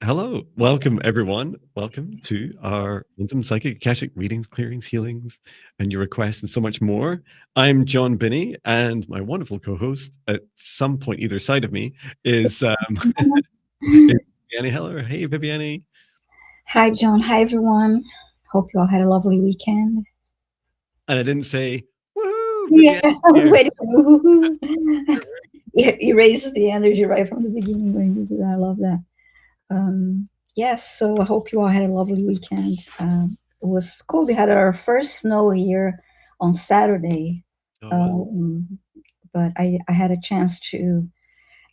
Hello, welcome everyone. Welcome to our quantum psychic Akashic readings, clearings, healings, and your requests, and so much more. I'm Jon Binnie, and my wonderful co-host at some point either side of me is, is Viviane Heller. Hey, Viviane. Hi, Jon. Hi, everyone. Hope you all had a lovely weekend. And I didn't say, woohoo, Yeah, Viviane I was here. waiting for you. You raised the energy right from the beginning when you did that. I love that. Yes, so I hope you all had a lovely weekend. It was cool. We had our first snow here on Saturday. Oh, wow. Um, but I had a chance to,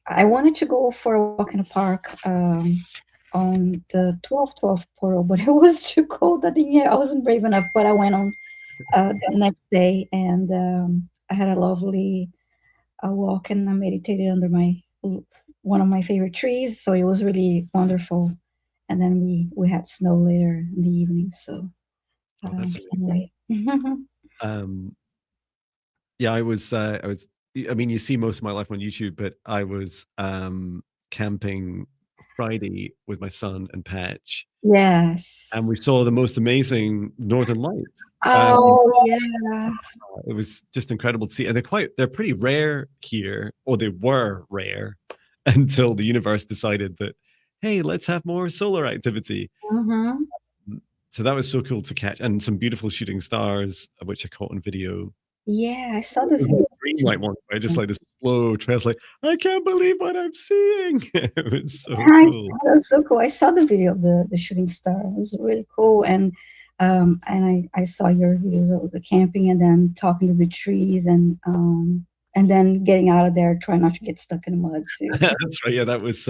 I wanted to go for a walk in the park on the 12/12 portal, but it was too cold that day. I wasn't brave enough, but I went on the next day, and I had a lovely walk, and I meditated under my one of my favorite trees. So it was really wonderful. And then we had snow later in the evening. So Oh, that's anyway, um, yeah, I mean, you see most of my life on YouTube, but I was camping Friday with my son and Patch, and we yes. saw the most amazing northern lights. Oh yeah. It was just incredible to see, and they're pretty rare here, or they were rare until the universe decided that, hey, let's have more solar activity. Hmm. So that was so cool to catch, and some beautiful shooting stars, which I caught on video. Yeah, I saw the It was video. a dreamlike one, right? Just like this slow trail, like I can't believe what I'm seeing. It was so cool. That's so cool. I saw the video of the shooting star. It was really cool. And I saw your videos of the camping and then talking to the trees and then getting out of there, trying not to get stuck in the mud too. That's right. Yeah, that was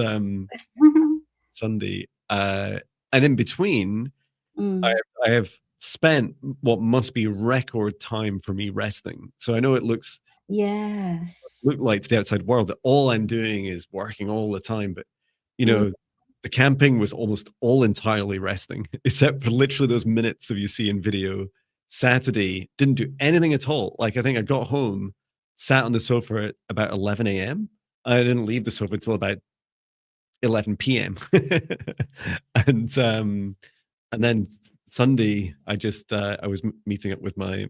Sunday. And in between, I Mm. I have spent what must be record time for me resting. So I know it look Yes. like to the outside world that all I'm doing is working all the time, but you Mm. know, the camping was almost all entirely resting, except for literally those minutes of you see in video. Saturday didn't do anything at all. Like I think I got home, sat on the sofa at about 11 a.m. I didn't leave the sofa until about 11 p.m. and and then Sunday, I was meeting up with my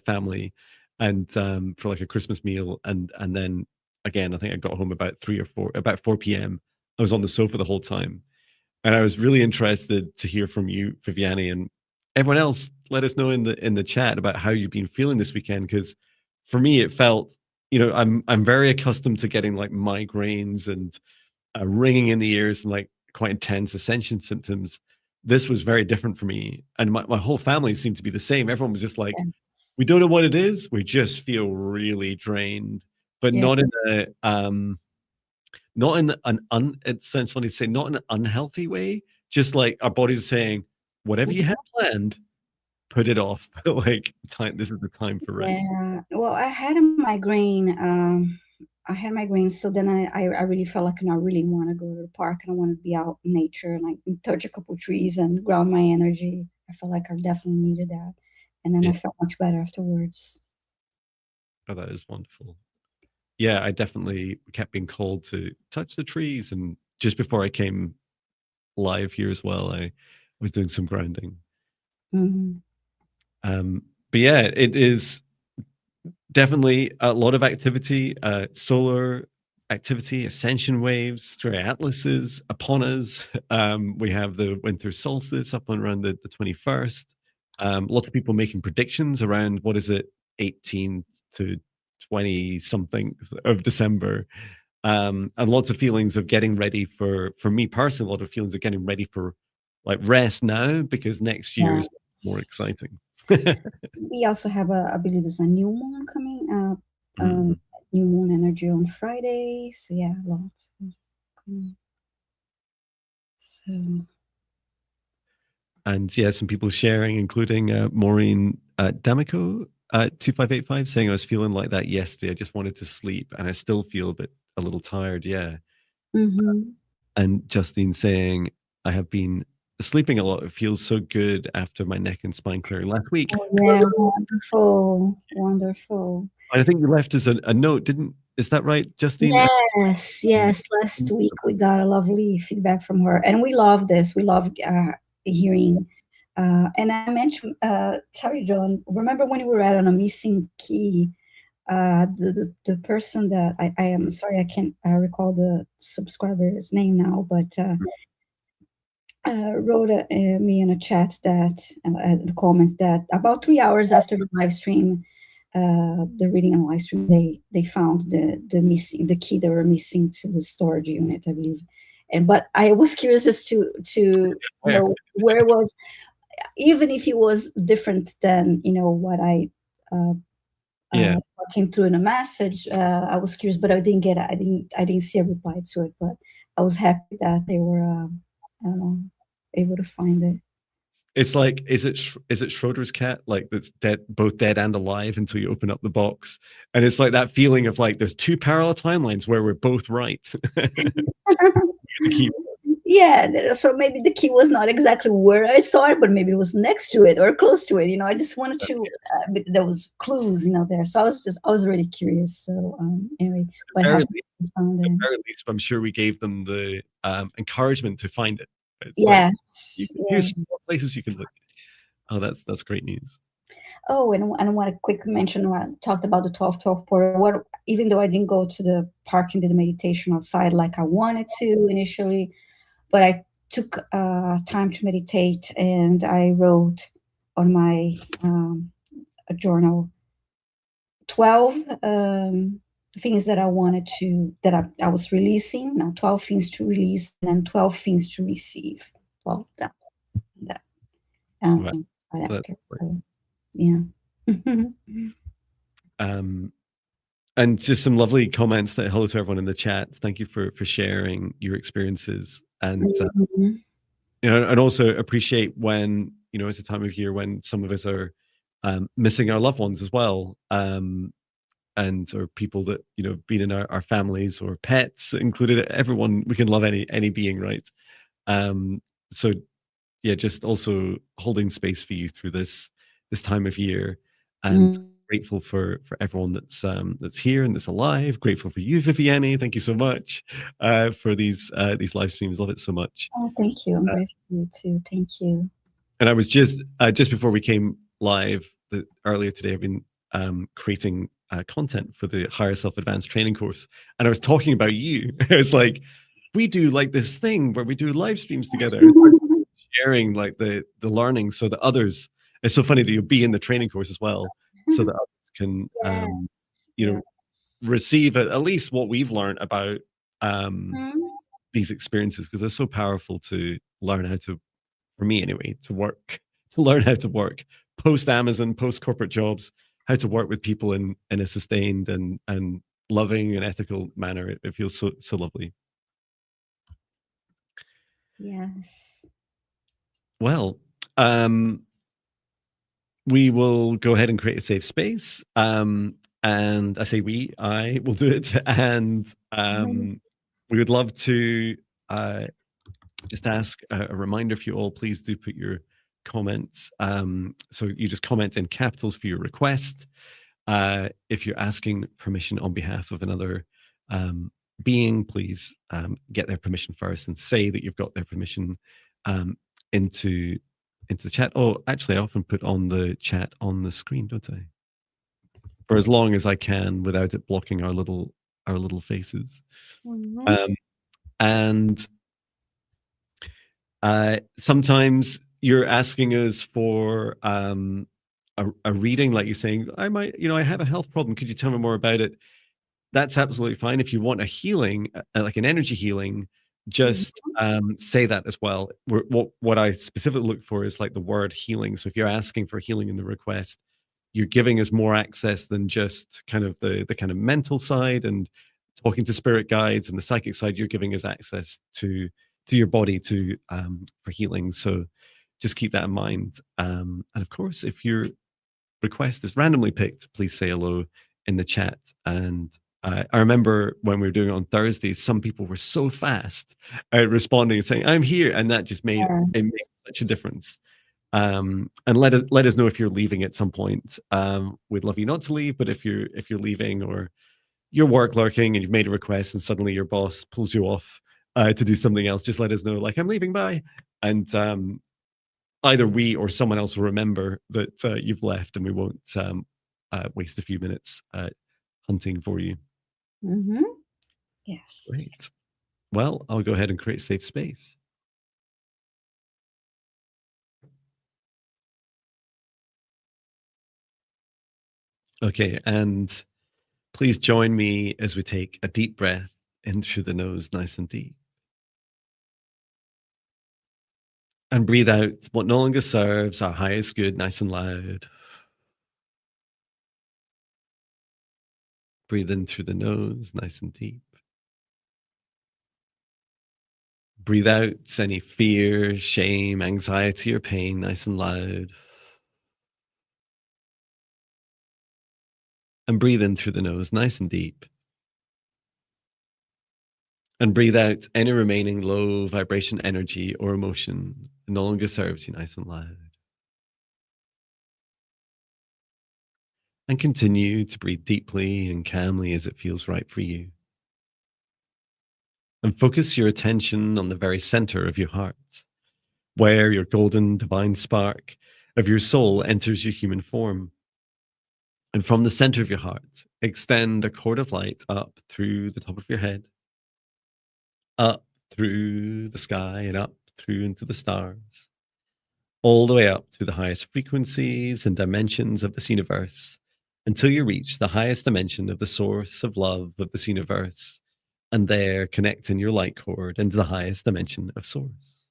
family, and for like a Christmas meal, and then again, I think I got home about 4 p.m. I was on the sofa the whole time, and I was really interested to hear from you, Viviane, and everyone else. Let us know in the chat about how you've been feeling this weekend, because for me, it felt, I'm very accustomed to getting like migraines and ringing in the ears and like quite intense ascension symptoms. This was very different for me. And my whole family seemed to be the same. Everyone was just like, Yes. we don't know what it is. We just feel really drained, but Yeah. not in it sounds funny to say, not in an unhealthy way. Just like our bodies are saying, whatever you have planned, put it off. Like this is the time for rest. Yeah. Well, I had a migraine. I had migraine, so then I really felt like I really want to go to the park and I want to be out in nature and like touch a couple trees and ground my energy. I felt like I definitely needed that, and then Yeah, I felt much better afterwards. oh, that is wonderful. Yeah, I definitely kept being called to touch the trees, and just before I came live here as well, I was doing some grounding. Hmm. But yeah, it is definitely a lot of activity, solar activity, ascension waves, three atlases upon us. We have the winter solstice up on around the 21st. Lots of people making predictions around, what is it, 18 to 20 something of December. And lots of feelings of getting ready for me personally, a lot of feelings of getting ready for like rest now, because next year Yeah. is more exciting. We also have I believe it's a new moon coming up. Mm. New moon energy on Friday. So yeah, lots. So And yeah, some people sharing, including Maureen D'Amico 2585, saying I was feeling like that yesterday. I just wanted to sleep, and I still feel a little tired. Yeah. hmm. And Justine saying I have been sleeping a lot. It feels so good after my neck and spine clearing last week. Oh, yeah, wonderful, wonderful. And I think you left us a note, Is that right, Justine? Yes. Last week we got a lovely feedback from her, and we love this. We love hearing. And I mentioned, sorry, John. Remember when we were at on a missing key? The person that I am sorry, I can't recall the subscriber's name now, but wrote me in a chat that a comment that about 3 hours after the live stream, the reading and live stream, they found the key they were missing to the storage unit, I believe. And but I was curious as to know where it was, even if it was different than what I came through in a message. I was curious, but I didn't see a reply to it. But I was happy that they were able to find it. It's like, is it Schrodinger's cat, like that's dead, both dead and alive until you open up the box, and it's like that feeling of like there's two parallel timelines where we're both right. Yeah, so maybe the key was not exactly where I saw it, but maybe it was next to it or close to it. I just wanted to. There was clues, there. So I was really curious. So anyway, but at the very least, I'm sure we gave them the encouragement to find it. It's yes. Here's some more places you can look. Oh, that's great news. Oh, and I want to quickly mention when I talked about the 12-12 portal. Even though I didn't go to the park and did the meditation outside like I wanted to initially, but I took time to meditate, and I wrote on my journal 12 things that I wanted to, that I was releasing. Now 12 things to release, and then 12 things to receive. Well, that. Right after. So, yeah. And just some lovely comments. That hello to everyone in the chat. Thank you for sharing your experiences, and and also appreciate when it's a time of year when some of us are missing our loved ones as well, and or people that been in our families or pets included. Everyone, we can love any being, right? So yeah, just also holding space for you through this time of year, and grateful for everyone that's here and that's alive. Grateful for you, Viviane. Thank you so much for these live streams. Love it so much. Oh, thank you. I'm grateful for you too. Thank you. And I was just before we came live earlier today, I've been creating content for the Higher Self Advanced Training course, and I was talking about you. I was like, we do like this thing where we do live streams together. Sharing like the learning so that others, it's so funny that you'll be in the training course as well, so that others can receive at least what we've learned about these experiences, because they're so powerful to learn how to, for me anyway, to learn how to work post Amazon, post corporate jobs, how to work with people in a sustained and loving and ethical manner. It feels so lovely. Yes. Well, we will go ahead and create a safe space. And I say I will do it. And we would love to just ask a reminder for you all, please do put your comments. So you just comment in capitals for your request. If you're asking permission on behalf of another being, please get their permission first and say that you've got their permission into the chat. Oh, actually, I often put on the chat on the screen, don't I? For as long as I can without it blocking our little faces. And sometimes you're asking us for a reading, like you're saying, I have a health problem. Could you tell me more about it? That's absolutely fine. If you want a healing, like an energy healing, just say that as well. What I specifically look for is like the word healing. So if you're asking for healing in the request, you're giving us more access than just kind of the kind of mental side and talking to spirit guides and the psychic side. You're giving us access to your body for healing. So just keep that in mind. And of course, if your request is randomly picked, please say hello in the chat. And I remember when we were doing it on Thursdays, some people were so fast responding and saying, "I'm here," and that just made such a difference. And let us know if you're leaving at some point. We'd love you not to leave, but if you're leaving, or you're work lurking and you've made a request and suddenly your boss pulls you off to do something else, just let us know, like, I'm leaving, bye. And either we or someone else will remember that you've left, and we won't waste a few minutes hunting for you. Mm-hmm. Yes. Great. Well, I'll go ahead and create safe space. Okay, and please join me as we take a deep breath in through the nose, nice and deep. And breathe out what no longer serves, our highest good, nice and loud. Breathe in through the nose, nice and deep. Breathe out any fear, shame, anxiety, or pain, nice and loud. And breathe in through the nose, nice and deep. And breathe out any remaining low vibration energy or emotion that no longer serves you, nice and loud. And continue to breathe deeply and calmly as it feels right for you. And focus your attention on the very center of your heart, where your golden divine spark of your soul enters your human form. And from the center of your heart, extend a cord of light up through the top of your head, up through the sky, and up through into the stars, all the way up to the highest frequencies and dimensions of this universe, until you reach the highest dimension of the source of love of this universe, and there connect in your light cord into the highest dimension of source.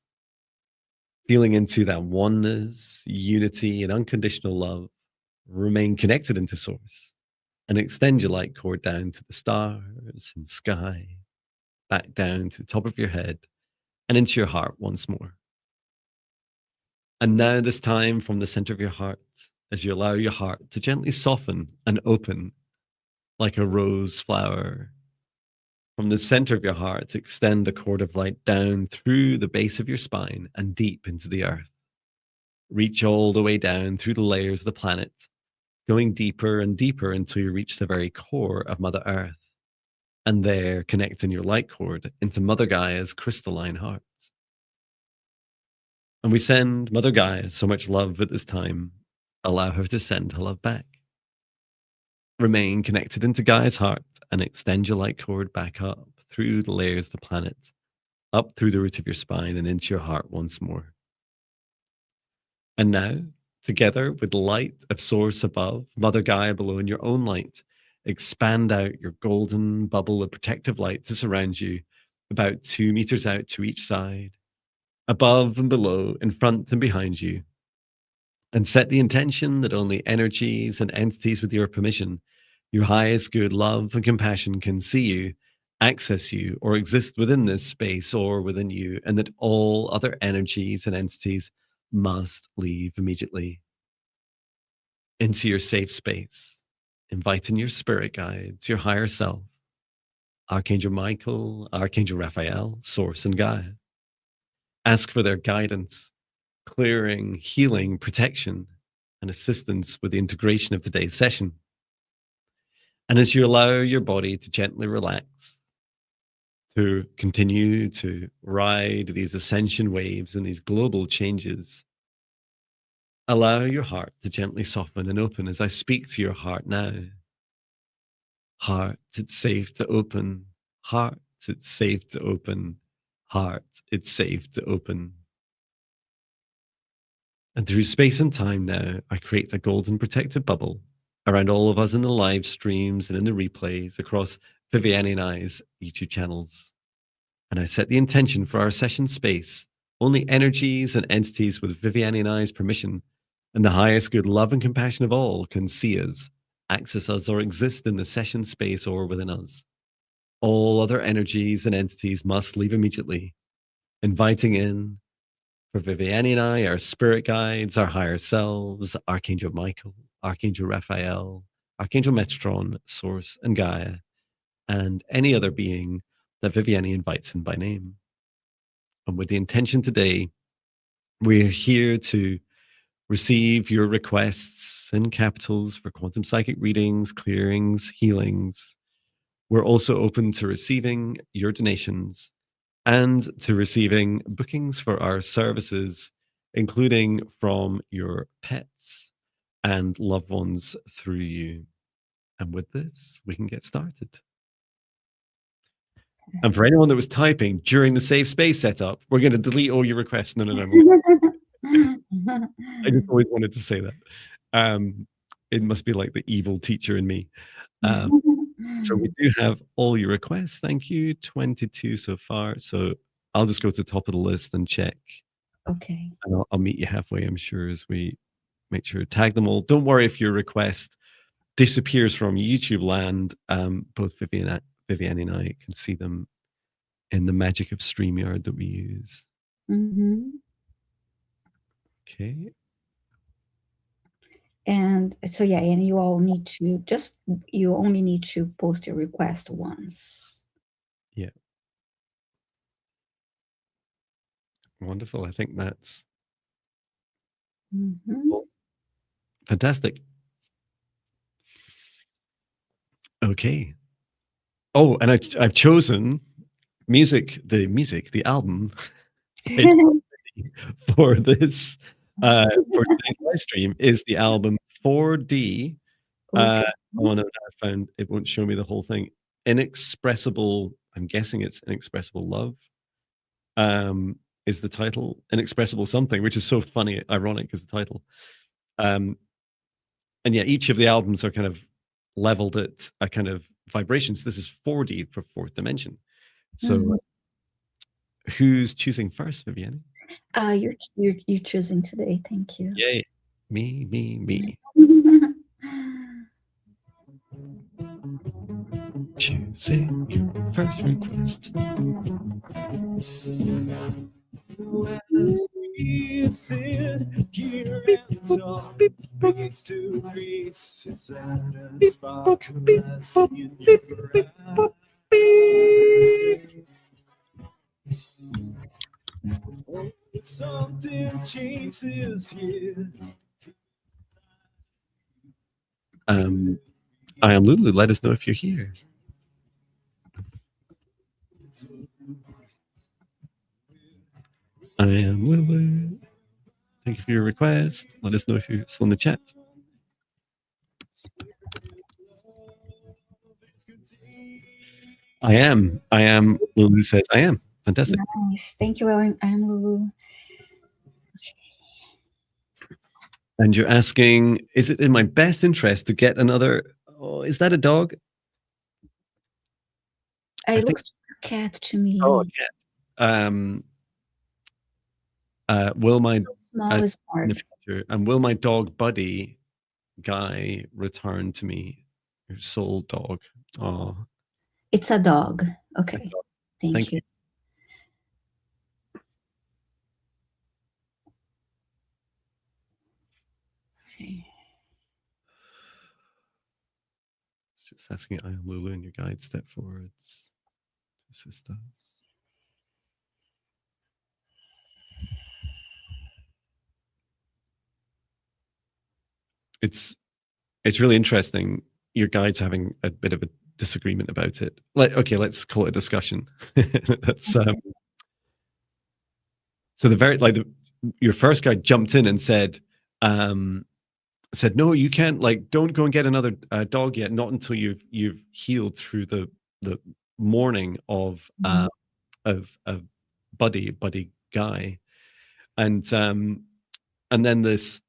Feeling into that oneness, unity, and unconditional love, remain connected into source and extend your light cord down to the stars and sky, back down to the top of your head and into your heart once more. And now, this time from the center of your heart, as you allow your heart to gently soften and open like a rose flower. From the center of your heart, extend the cord of light down through the base of your spine and deep into the earth. Reach all the way down through the layers of the planet, going deeper and deeper until you reach the very core of Mother Earth. And there, connect in your light cord into Mother Gaia's crystalline heart. And we send Mother Gaia so much love at this time. Allow her to send her love back. Remain connected into Gaia's heart and extend your light cord back up through the layers of the planet, up through the root of your spine and into your heart once more. And now, together with the light of source above, Mother Gaia below, and your own light, expand out your golden bubble of protective light to surround you, about 2 meters out to each side, above and below, in front and behind you. And set the intention that only energies and entities with your permission, your highest good love and compassion, can see you, access you, or exist within this space or within you, and that all other energies and entities must leave immediately. Into your safe space, inviting your spirit guides, your higher self, Archangel Michael, Archangel Raphael, Source, and Gaia. Ask for their guidance, clearing, healing, protection, and assistance with the integration of today's session. And as you allow your body to gently relax, to continue to ride these ascension waves and these global changes, allow your heart to gently soften and open as I speak to your heart now. Heart, it's safe to open. Heart, it's safe to open. Heart, it's safe to open. And through space and time now, I create a golden protective bubble around all of us in the live streams and in the replays across Viviane and I's YouTube channels. And I set the intention for our session space. Only energies and entities with Viviane and I's permission and the highest good love and compassion of all can see us, access us, or exist in the session space or within us. All other energies and entities must leave immediately, inviting in for Viviane and I, our spirit guides, our higher selves, Archangel Michael, Archangel Raphael, Archangel Metron, Source, and Gaia, and any other being that Viviane invites in by name. And with the intention today, we're here to receive your requests in capitals for quantum psychic readings, clearings, healings, We're also open to receiving your donations and to receiving bookings for our services, including from your pets and loved ones through you. And with this, we can get started. And for anyone that was typing during the safe space setup, we're going to delete all your requests. No. I just always wanted to say that. It must be like the evil teacher in me. So we do have all your requests. Thank you. 22 so far. So I'll just go to the top of the list and check. Okay. And I'll meet you halfway, I'm sure, as we make sure to tag them all. Don't worry if your request disappears from YouTube land. Both Viviane and I can see them in the magic of StreamYard that we use. Okay. And so, yeah, and you all need to you only need to post your request once. Yeah. Wonderful. I think that's fantastic. Okay. Oh, and I've chosen the album for this for today's live stream is the album 4D. Okay. Oh no, I found it won't show me the whole thing. Inexpressible, I'm guessing it's Inexpressible Love. Is the title. Inexpressible something, which is so funny, ironic as the title. And yeah, each of the albums are kind of leveled at a kind of vibrations. This is 4D for fourth dimension. So who's choosing first, Viviane? You're choosing today. Thank you. Yay. Me. Choosing your first request. Something changed this year. I am Lulu. Let us know if you're here. I am Lulu. Thank you for your request. Let us know if you're still in the chat. I am. Lulu says I am. Fantastic. Nice. Thank you. I am Lulu. And you're asking, is it in my best interest to get another? Oh, is that a dog? It looks like a cat to me. Oh, a cat. Will my small is hard. in the future, and will my dog buddy Guy return to me? Your soul dog. Oh, it's a dog. Okay. Thank you. Okay. It's just asking, I am Lulu, and your guide step forwards to assist us. It's really interesting. Your guide's having a bit of a disagreement about it. Okay, let's call it a discussion. That's so your first guide jumped in and said, no, you can't, don't go and get another dog yet, not until you've healed through the mourning of buddy Guy, and then this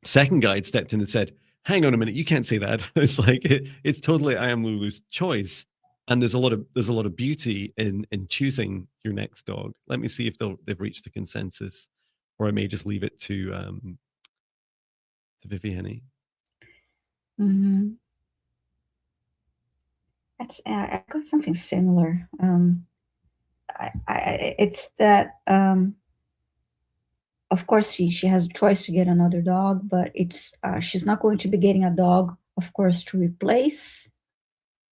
second guide stepped in and said, hang on a minute, you can't say that. It's like it's totally I am Lulu's choice, and there's a lot of beauty in choosing your next dog. Let me see if they've reached a consensus, or I may just leave it to Viviane. That's I got something similar. It's that of course she has a choice to get another dog, but it's she's not going to be getting a dog, of course, to replace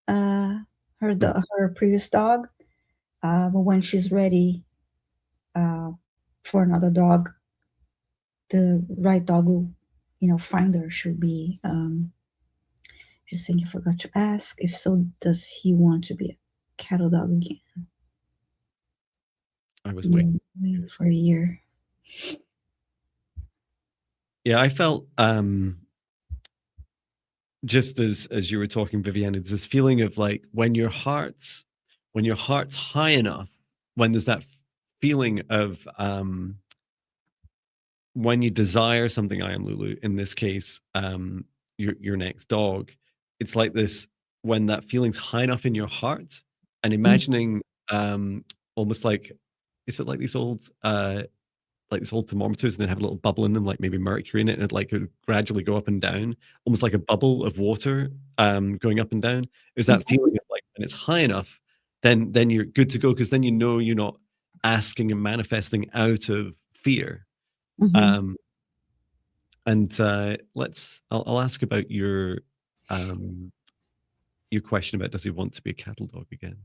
her previous dog. But when she's ready for another dog, the right dog will, find her. She'll be Just think you forgot to ask. If so, does he want to be a cattle dog again? I was waiting for a year. Yeah, I felt just as you were talking, Viviane, there's this feeling of like when your heart's high enough, when there's that feeling of when you desire something, I am Lulu, in this case, your next dog, it's like this when that feeling's high enough in your heart, and imagining almost like, is it like these old thermometers, and they have a little bubble in them, like maybe mercury in it, and it would gradually go up and down, almost like a bubble of water going up and down. Is that feeling of like when it's high enough, then you're good to go, because then you know you're not asking and manifesting out of fear. And I'll ask about your question about, does he want to be a cattle dog again?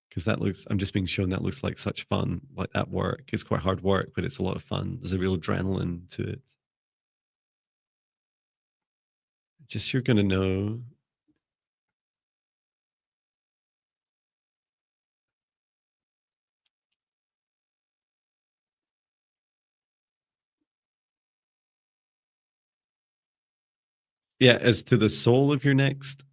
Because that looks, I'm just being shown that looks like such fun, like at work. It's quite hard work, but it's a lot of fun. There's a real adrenaline to it. Just, you're going to know. Yeah, as to the soul of your next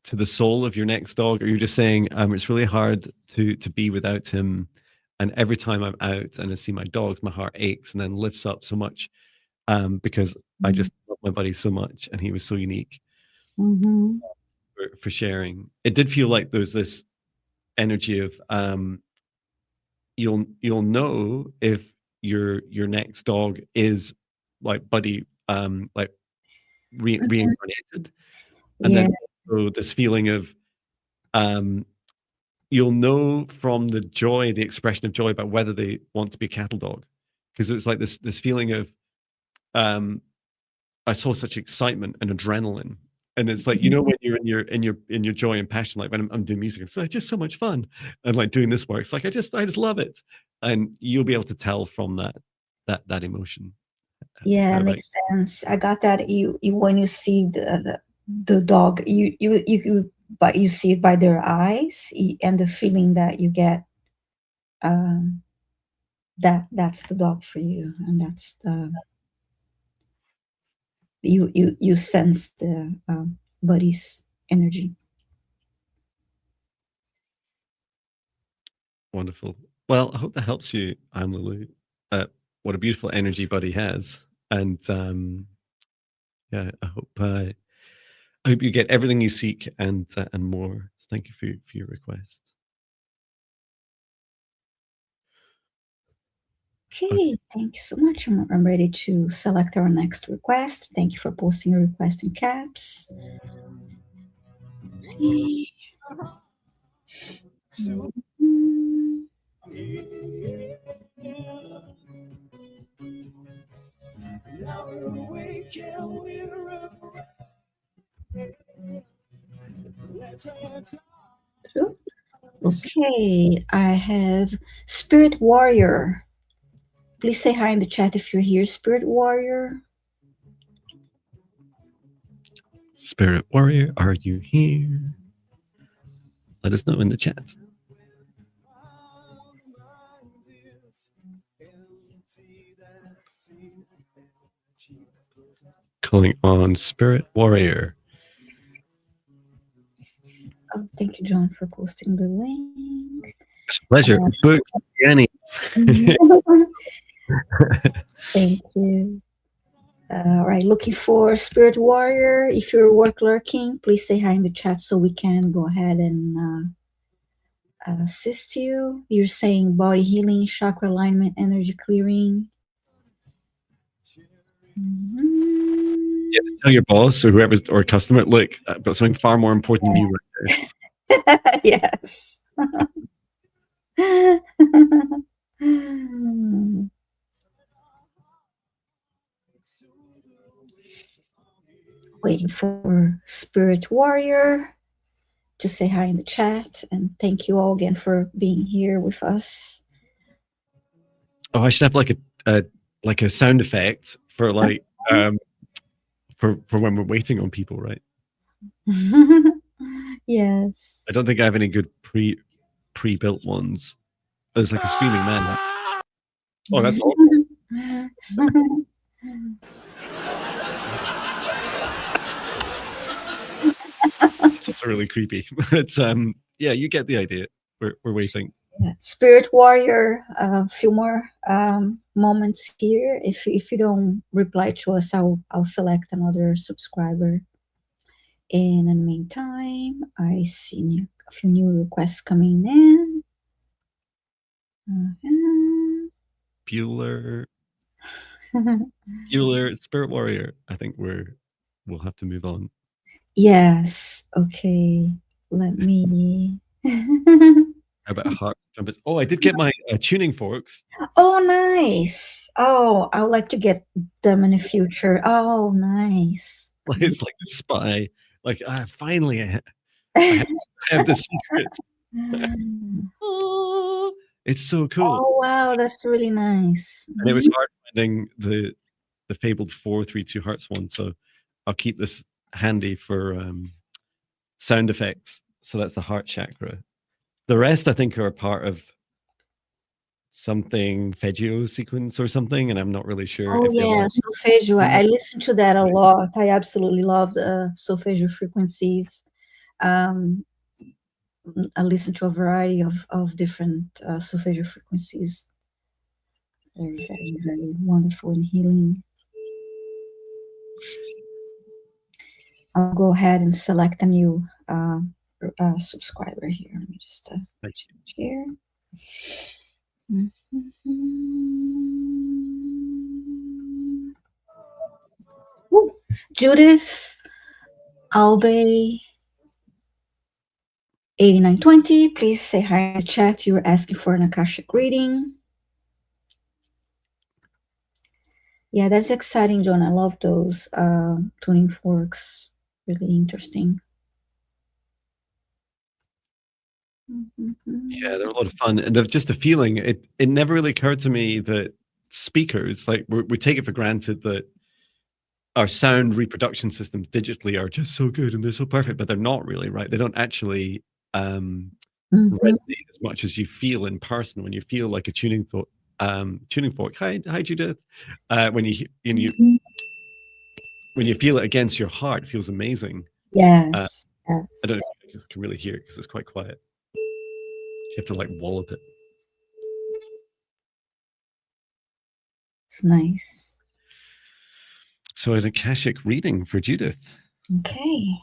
to the soul of your next dog, or you're just saying it's really hard to be without him, and every time I'm out and I see my dogs, my heart aches and then lifts up so much, because I just love my buddy so much, and he was so unique. For sharing. It did feel like there's this energy of you'll know if your next dog is like Buddy, like reincarnated. And then also this feeling of you'll know from the joy, the expression of joy, about whether they want to be a cattle dog. Because it was like this feeling of I saw such excitement and adrenaline. And it's like, when you're in your joy and passion, like when I'm doing music, it's like just so much fun. And like doing this work, it's like I just love it. And you'll be able to tell from that emotion. Yeah, makes sense. I got that. You when you see the dog, but you see it by their eyes, and the feeling that you get, that's the dog for you, and that's the you sense the Buddy's energy. Wonderful. Well, I hope that helps you, Lulu. What a beautiful energy Buddy has. And yeah, I hope you get everything you seek and more. Thank you for your request. Okay, thank you so much. I'm ready to select our next request. Thank you for posting your request in caps. Okay, I have Spirit Warrior. Please say hi in the chat if you're here, Spirit Warrior. Spirit Warrior, are you here? Let us know in the chat. Calling on Spirit Warrior. Oh, thank you, John, for posting the link. It's a pleasure. Book Viviane. Thank you. All right, looking for Spirit Warrior. If you're work lurking, please say hi in the chat so we can go ahead and assist you. You're saying body healing, chakra alignment, energy clearing. Yeah, just tell your boss or whoever's or customer, look, I've got something far more important than you right now. Yes. Waiting for Spirit Warrior to say hi in the chat, and thank you all again for being here with us. Oh, I should have like a sound effect for like for when we're waiting on people, right? Yes. I don't think I have any good pre-built ones. There's like a screaming man. Oh, that's awful. It's also really creepy. It's yeah, you get the idea. We're waiting. Yeah. Spirit Warrior, a few more moments here. If you don't reply to us, I'll select another subscriber. And in the meantime, I see a few new requests coming in. Bueller, Spirit Warrior. I think we'll have to move on. Yes. Okay. Let me. How about heart trumpets? Oh, I did get my tuning forks. Oh, nice. Oh, I would like to get them in the future. Oh, nice. It's like a spy. Like finally, I have the secret. Oh, it's so cool. Oh, wow, that's really nice. And it was hard finding the fabled 432 hertz one, so I'll keep this handy for sound effects. So that's the heart chakra. The rest, I think, are part of something Fegio sequence or something, and I'm not really sure. Oh, yeah, solfeggio. I listen to that a lot. I absolutely love the solfeggio frequencies. I listen to a variety of different solfeggio frequencies. Very, very, very wonderful and healing. I'll go ahead and select a new subscriber here. Let me just change here. Ooh, Judith Albay 8920, please say hi in the chat. You were asking for an Akashic reading. Yeah, that's exciting, John. I love those tuning forks. Really interesting. Yeah, they're a lot of fun, and they're just a feeling. It never really occurred to me that speakers, like we take it for granted that our sound reproduction systems digitally are just so good and they're so perfect, but they're not really, right? They don't actually resonate as much as you feel in person when you feel like a tuning fork. Hi, Judith. When you when you feel it against your heart, it feels amazing. Yes. I don't know if you can really hear it because it's quite quiet. You have to like wallop it. It's nice. So an Akashic reading for Judith. Okay.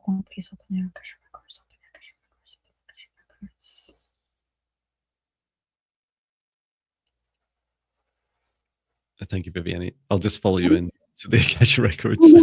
Please open the Akashic records. Open Akashic records. Open Akashic records. Thank you, Viviane. I'll just follow you in to the Akashic records.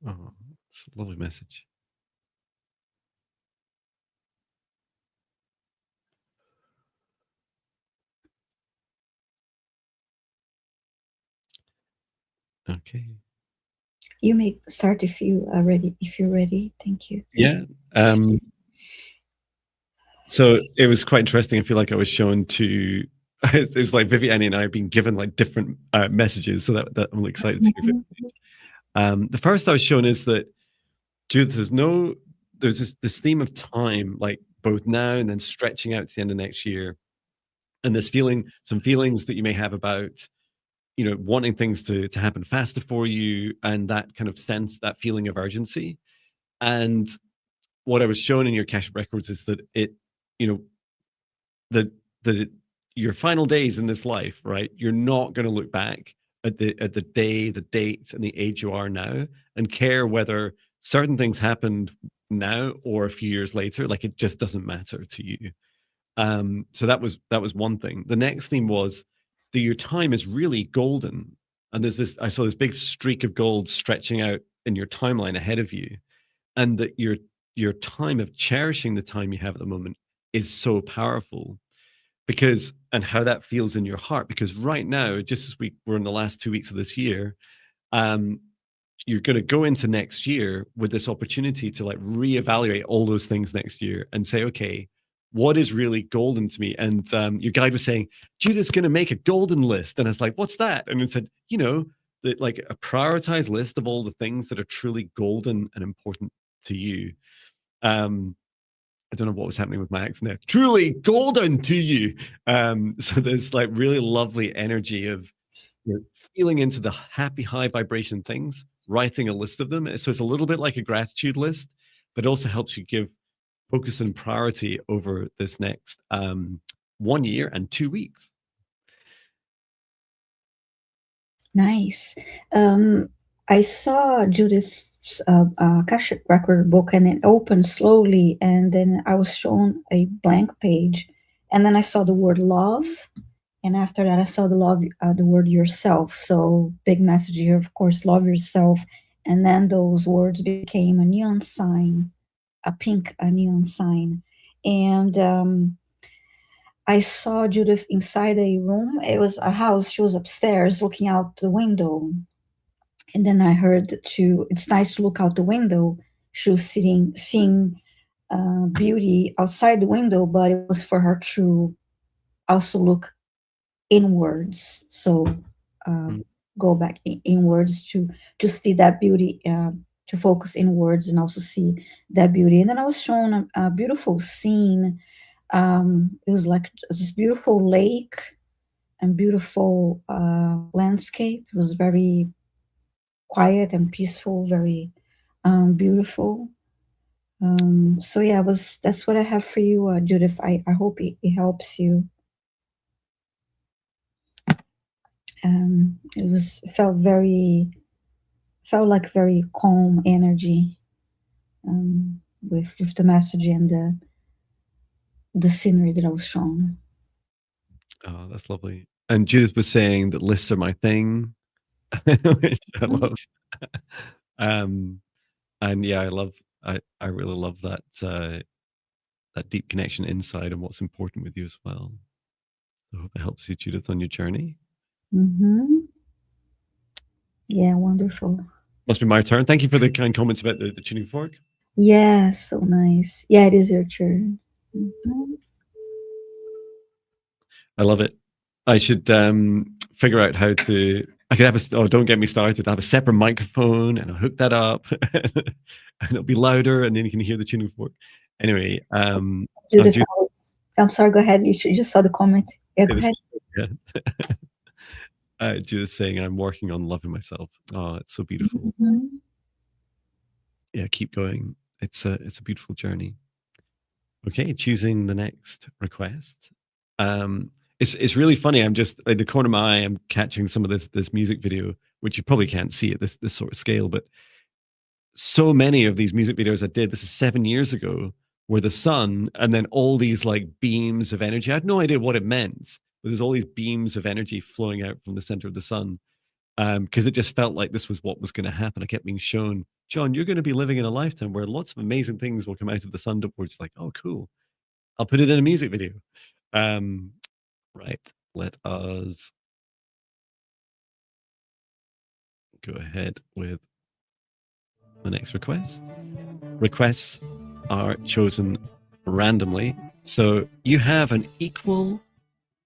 Oh, it's a lovely message. Okay. You may start if you are ready. If you're ready, thank you. Yeah. So it was quite interesting. I feel like I was shown to. It was like Viviane and I have been given like different messages, so that I'm excited to hear. The first I was shown is that Judith, there's this theme of time, like both now and then stretching out to the end of next year, and some feelings that you may have about, wanting things to happen faster for you, and that kind of sense, that feeling of urgency. And what I was shown in your Akashic records is that it, that your final days in this life, right? You're not going to look back at the day, the date, and the age you are now, and care whether certain things happened now or a few years later. Like, it just doesn't matter to you. So that was one thing. The next thing was that your time is really golden, and I saw this big streak of gold stretching out in your timeline ahead of you, and that your time of cherishing the time you have at the moment is so powerful, because, and how that feels in your heart, because right now, just as we're in the last 2 weeks of this year, you're going to go into next year with this opportunity to like reevaluate all those things next year and say, okay, what is really golden to me? And your guide was saying, Judith's going to make a golden list. And I was like, what's that? And it said, like a prioritized list of all the things that are truly golden and important to you. I don't know what was happening with my accent there. Truly golden to you. So there's like really lovely energy of feeling into the happy, high vibration things, writing a list of them. So it's a little bit like a gratitude list, but it also helps you give focus and priority over this next 1 year and 2 weeks. Nice. I saw Judith's Akashic record book, and it opened slowly, and then I was shown a blank page, and then I saw the word love, and after that I saw the word yourself. So big message here, of course, love yourself. And then those words became a neon sign, a neon sign. And I saw Judith inside a room. It was a house. She was upstairs looking out the window. And then I heard it's nice to look out the window. She was seeing beauty outside the window, but it was for her to also look inwards. So go back inwards to see that beauty, to focus inwards and also see that beauty. And then I was shown a beautiful scene. It was like this beautiful lake and beautiful landscape. It was very quiet and peaceful, very beautiful. So yeah, that's what I have for you, Judith. I hope it helps you. It felt like very calm energy with the message and the scenery that I was shown. Oh, that's lovely. And Judith was saying that lists are my thing, which I love. And yeah, I really love that that deep connection inside and what's important with you as well. So I hope it helps you, Judith, on your journey. Mm-hmm. Yeah, wonderful. Must be my turn. Thank you for the kind comments about the tuning fork. Yeah, so nice. Yeah, it is your turn. Mm-hmm. I love it. I should figure out how to. I could have don't get me started. I have a separate microphone and I'll hook that up and it'll be louder and then you can hear the tuning fork. Anyway, Judith, I'm sorry, go ahead. You just saw the comment. Yeah, go ahead. Yeah. Judith saying, I'm working on loving myself. Oh, it's so beautiful. Mm-hmm. Yeah, keep going. It's a beautiful journey. Okay, choosing the next request. It's really funny. I'm just at the corner of my eye, I'm catching some of this music video, which you probably can't see at this sort of scale, but so many of these music videos I did, this is 7 years ago, were the sun and then all these like beams of energy. I had no idea what it meant, but there's all these beams of energy flowing out from the center of the sun. Because it just felt like this was what was going to happen. I kept being shown, Jon, you're going to be living in a lifetime where lots of amazing things will come out of the sun upwards. Like, oh, cool. I'll put it in a music video. Right. Let us go ahead with the next request. Requests are chosen randomly. So you have an equal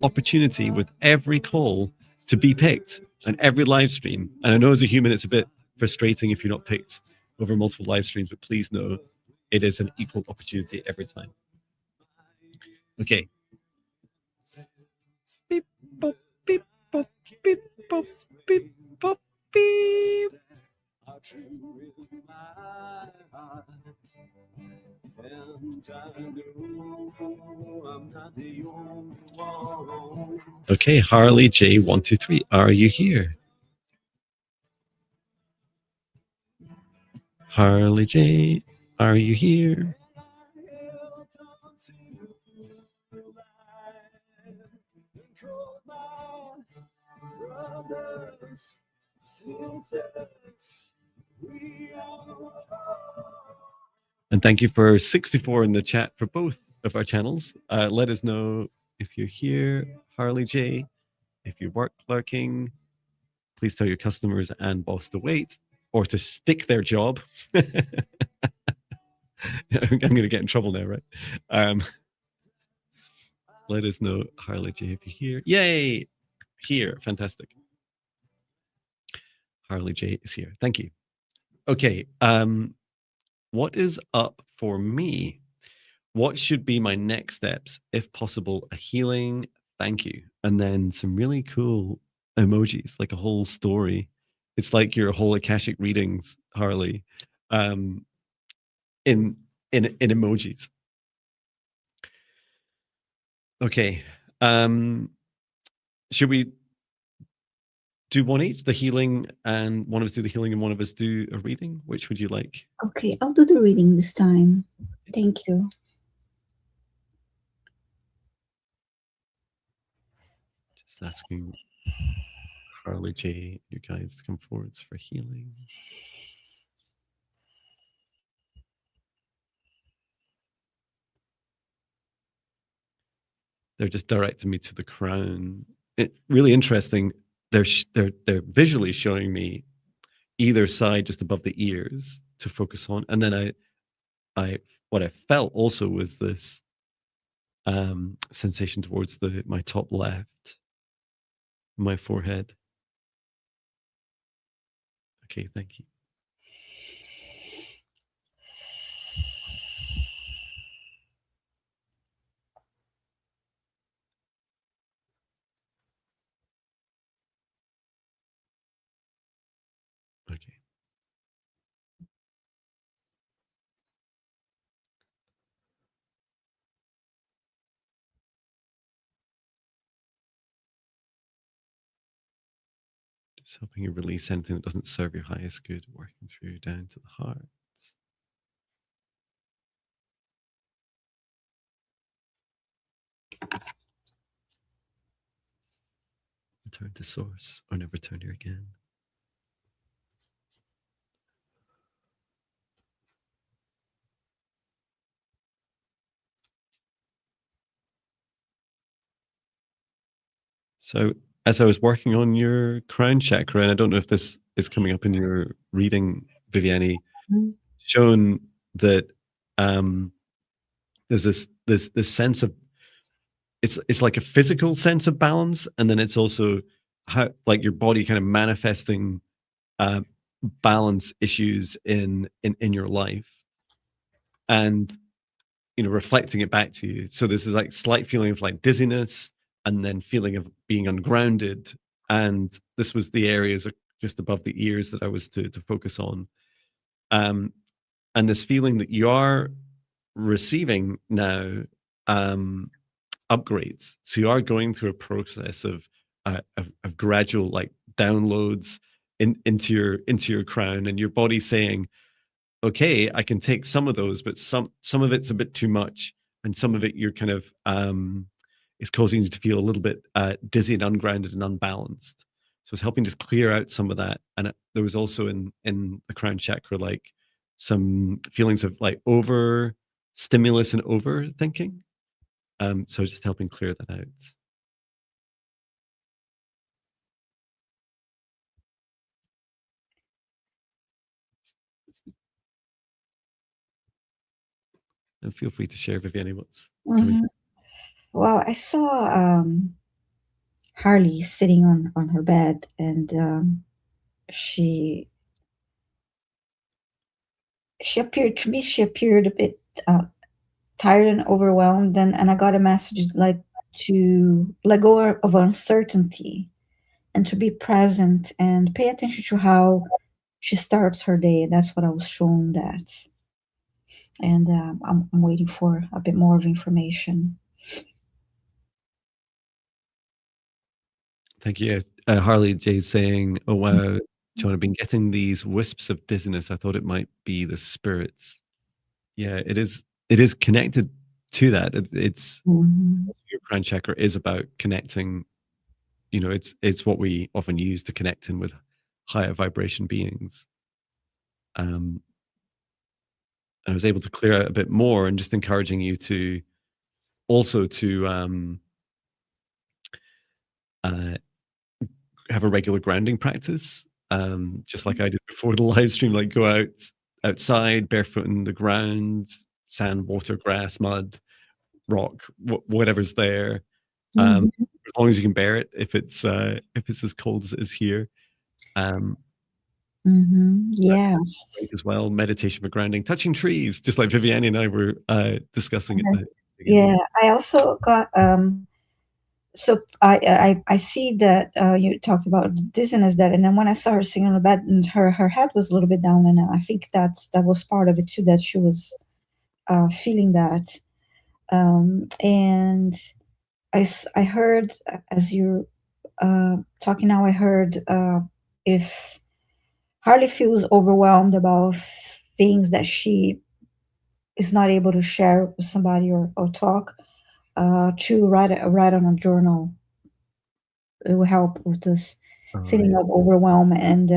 opportunity with every call to be picked and every live stream. And I know as a human, it's a bit frustrating if you're not picked over multiple live streams, but please know it is an equal opportunity every time. Okay. Beep, bop, beep, bop, beep, bop, beep, bop, beep. Okay, Harley J123, are you here? Harley J, are you here? And thank you for 64 in the chat for both of our channels. Let us know if you're here, Harley J. If you work lurking, please tell your customers and boss to wait or to stick their job. I'm going to get in trouble now, right? Let us know, Harley J, if you're here. Yay! Here, fantastic. Harley J is here. Thank you. Okay, what is up for me? What should be my next steps? If possible, a healing, thank you. And then some really cool emojis, like a whole story. It's like your whole Akashic readings, Harley, in emojis. Okay. Should we do one each, the healing, and one of us do the healing and one of us do a reading? Which would you like? Okay, I'll do the reading this time. Thank you. Just asking Harley J, you guys to come forwards for healing. They're just directing me to the crown. Really interesting. They're visually showing me either side just above the ears to focus on, and then what I felt also was this sensation towards my top left, my forehead. Okay, thank you. Okay. Just helping you release anything that doesn't serve your highest good, working through down to the heart. Return to source or never return here again. So as I was working on your crown chakra, and I don't know if this is coming up in your reading, Viviane, shown that there's this sense of it's like a physical sense of balance, and then it's also how like your body kind of manifesting balance issues in your life, and reflecting it back to you. So there's this like slight feeling of like dizziness, and then feeling of being ungrounded. And this was the areas just above the ears that I was to focus on. And this feeling that you are receiving now upgrades. So you are going through a process of gradual like downloads into your crown, and your body saying, okay, I can take some of those, but some of it's a bit too much, and some of it you're kind of is causing you to feel a little bit dizzy and ungrounded and unbalanced. So it's helping just clear out some of that. And there was also in the crown chakra like some feelings of like over stimulus and overthinking. So just helping clear that out. And feel free to share, Viviane, what's coming. Well, I saw Harley sitting on her bed, and she appeared to me. She appeared a bit tired and overwhelmed, and I got a message like to let go of uncertainty and to be present and pay attention to how she starts her day. That's what I was shown that. and I'm waiting for a bit more of information. Thank you. Harley J saying, "Oh wow, John, I've been getting these wisps of dizziness. I thought it might be the spirits." Yeah, it is. It is connected to that. It's Mhm. your crown chakra is about connecting. You know, it's what we often use to connect in with higher vibration beings. And I was able to clear out a bit more, and just encouraging you to also to uh, have a regular grounding practice, just like I did before the live stream. Like go outside, barefoot in the ground, sand, water, grass, mud, rock, whatever's there. Mhm. As long as you can bear it, if it's as cold as it is here. Um, Mhm. Great Yes. as well. Meditation for grounding, touching trees, just like Viviane and I were discussing at Uh-huh. the Yeah, beginning. I also got so I see that you talked about dizziness there, and then when I saw her sitting on the bed, and her head was a little bit down, and I think that was part of it too, that she was feeling that. And I heard as you're talking now, I heard if Harley feels overwhelmed about things that she is not able to share with somebody or talk, to write on a journal. It will help with this Oh feeling yeah, of overwhelm, and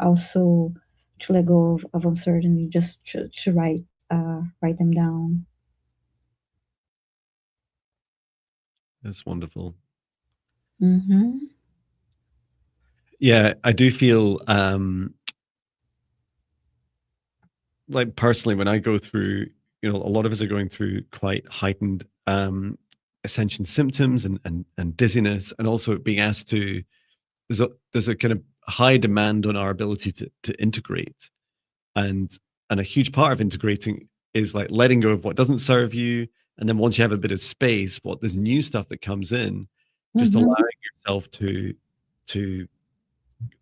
also to let go of uncertainty. Just to write them down. that's wonderful. Mm-hmm. Yeah, I do feel like personally when I go through, you know, a lot of us are going through quite heightened ascension symptoms and dizziness, and also being asked to there's a kind of high demand on our ability to integrate, and a huge part of integrating is like letting go of what doesn't serve you, and then once you have a bit of space, what there's new stuff that comes in, just allowing Mm-hmm. yourself to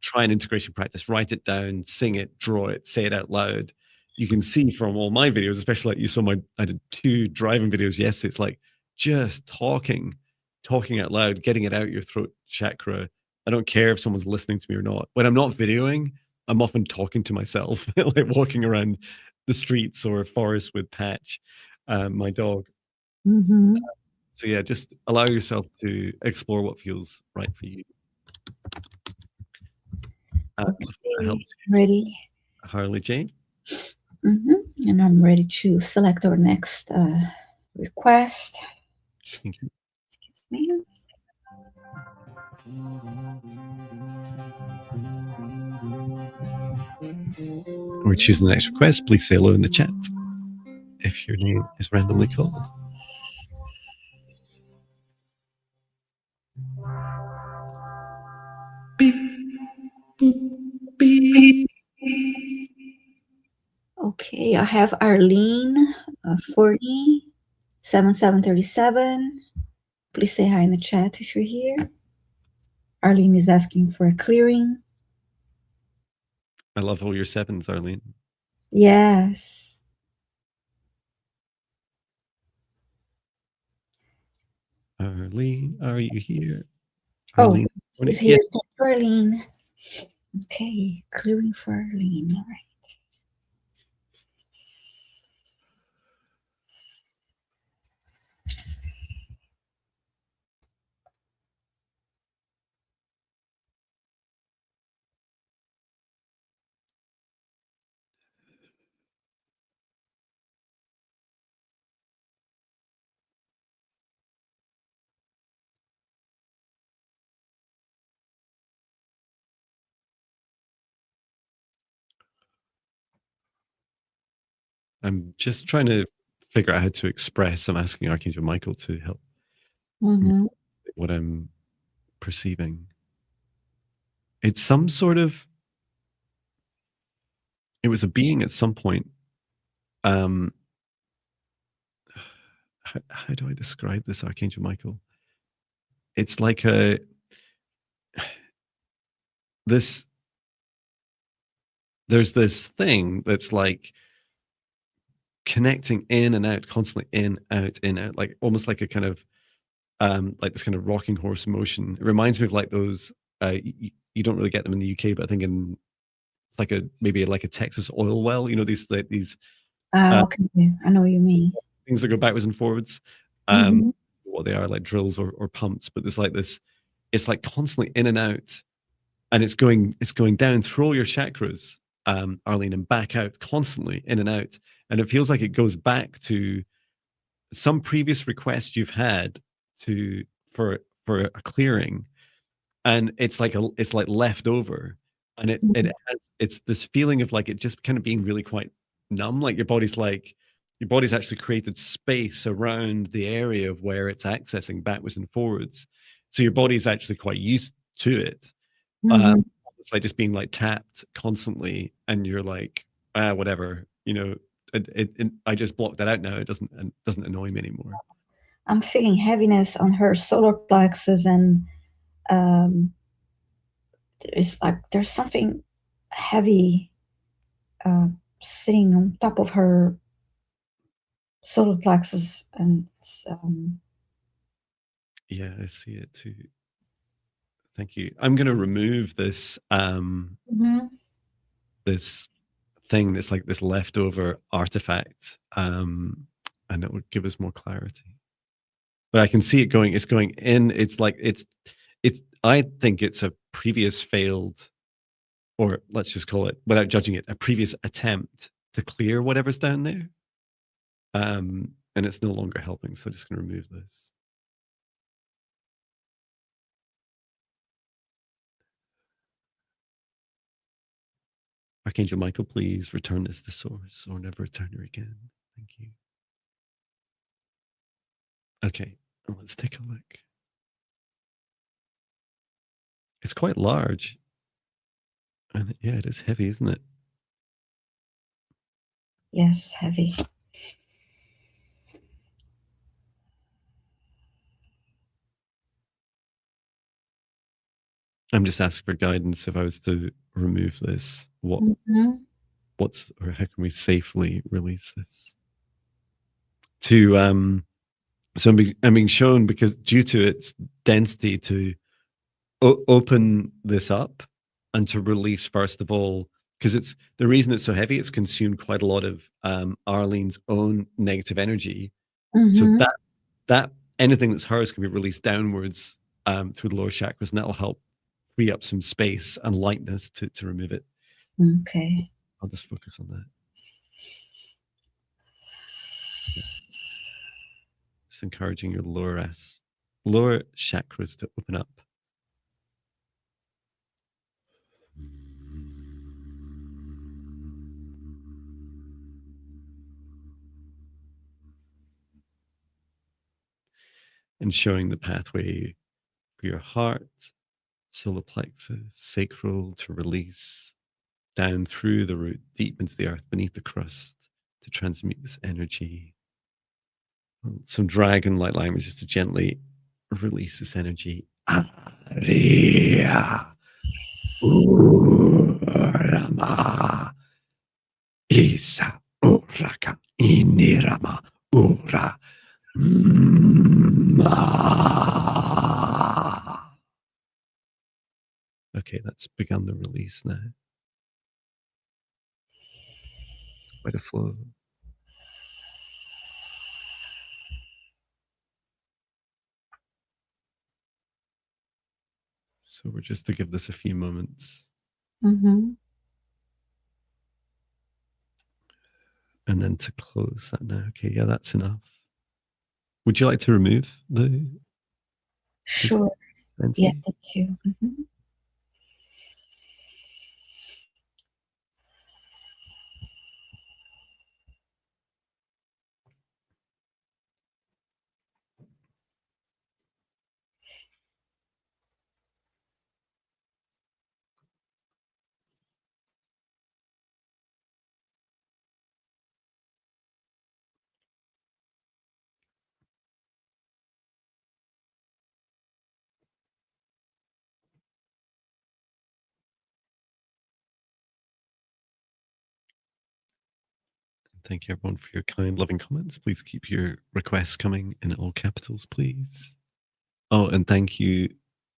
try an integration practice, write it down, sing it, draw it, say it out loud. You can see from all my videos, especially like you saw I did 2 driving videos yesterday. It's like just talking out loud, getting it out your throat chakra. I don't care if someone's listening to me or not. When I'm not videoing, I'm often talking to myself, like walking around the streets or forest with Patch, my dog. Mm-hmm. So yeah, just allow yourself to explore what feels right for you. Hopefully that Okay, helps ready. you, Harley Jane. Mm-hmm. And I'm ready to select our next request. Thank you. Excuse me. Or choose the next request, please say hello in the chat if your name is randomly called. Beep, boop, beep. Okay, I have Arlene, 40, 7737. Please say hi in the chat if you're here. Arlene is asking for a clearing. I love all your sevens, Arlene. Yes. Arlene, are you here? Oh, Arlene, she's here. yes. Thank you, Arlene. Okay, clearing for Arlene. All right. I'm just trying to figure out how to express. I'm asking Archangel Michael to help me Mm-hmm. with what I'm perceiving. It's some sort of, it was a being at some point. Um, how do I describe this, Archangel Michael? It's like this, there's this thing that's like connecting in and out, constantly in, out, like almost like a kind of like this kind of rocking horse motion. It reminds me of like those. You don't really get them in the UK, but I think in like maybe like a Texas oil well. You know, these Okay, I know what you mean. things that go backwards and forwards. Mhm. What they are, like drills or pumps, but there's like this. It's like constantly in and out, and it's going down through all your chakras, Arlene, and back out constantly in and out, and it feels like it goes back to some previous request you've had to for a clearing, and it's like left over, and it Mhm. has it's this feeling of like it just kind of being really quite numb, like your body's actually created space around the area of where it's accessing backwards and forwards, so your body's actually quite used to it. um, Mhm. it's like just being like tapped constantly, and you're like, whatever, I just blocked that out now. It doesn't annoy me anymore. I'm feeling heaviness on her solar plexus, and um, it's like there's something heavy uh, sitting on top of her solar plexus, and it's, Yeah, I see it too. Thank you. I'm going to remove mhm. this thing that's like this leftover artifact, and it would give us more clarity. But I can see it going. It's going in. It's like it's. I think it's a previous failed, or let's just call it, without judging it, a previous attempt to clear whatever's down there. And it's no longer helping. So I'm just going to remove this. Archangel Michael, please return this to source or never return her again. Thank you. Okay, let's take a look. It's quite large. And yeah, it is heavy, isn't it? Yes, heavy. I'm just asking for guidance. If I was to remove this, Mhm. or how can we safely release this? So I'm being shown, because due to its density, to open this up and to release, first of all, because it's the reason it's so heavy. It's consumed quite a lot of Arlene's own negative energy, so Mhm. that anything that's hers can be released downwards, through the lower chakras, and that'll help free up some space and lightness to remove it. Okay. I'll just focus on that. Just encouraging your lower chakras to open up. And showing the pathway for your heart, solar plexus, sacral, to release down through the root, deep into the earth, beneath the crust, to transmute this energy. Some dragon-like language, just to gently release this energy. Aria Urama Isa Uraka Inirama Ura Ma. Okay, that's begun the release now. It's quite a flow. So we're just to give this a few moments, Mhm. and then to close that now. Okay, yeah, that's enough. Would you like to remove this Sure. Yeah, entity? thank you. Mhm. Thank you, everyone, for your kind, loving comments. Please keep your requests coming in all capitals, please. Oh, and thank you.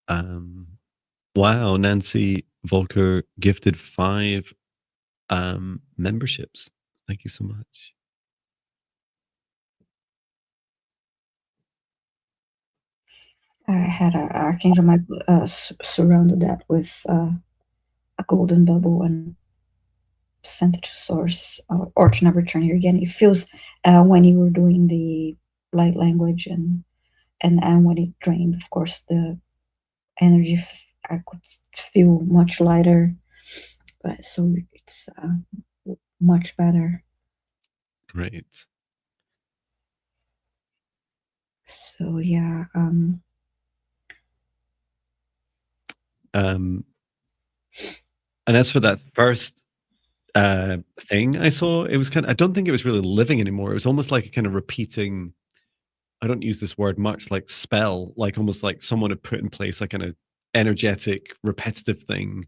Wow, Nancy Volker gifted 5 memberships. Thank you so much. I had Archangel Michael surrounded that with a golden bubble and sent it to source or to never return here again. It feels when you were doing the light language and when it drained, of course, the energy I could feel much lighter, but so it's much better. Great. So yeah. And as for that first thing I saw, it was I don't think it was really living anymore. It was almost like a kind of repeating, I don't use this word much, like spell, like almost like someone had put in place like an energetic, repetitive thing,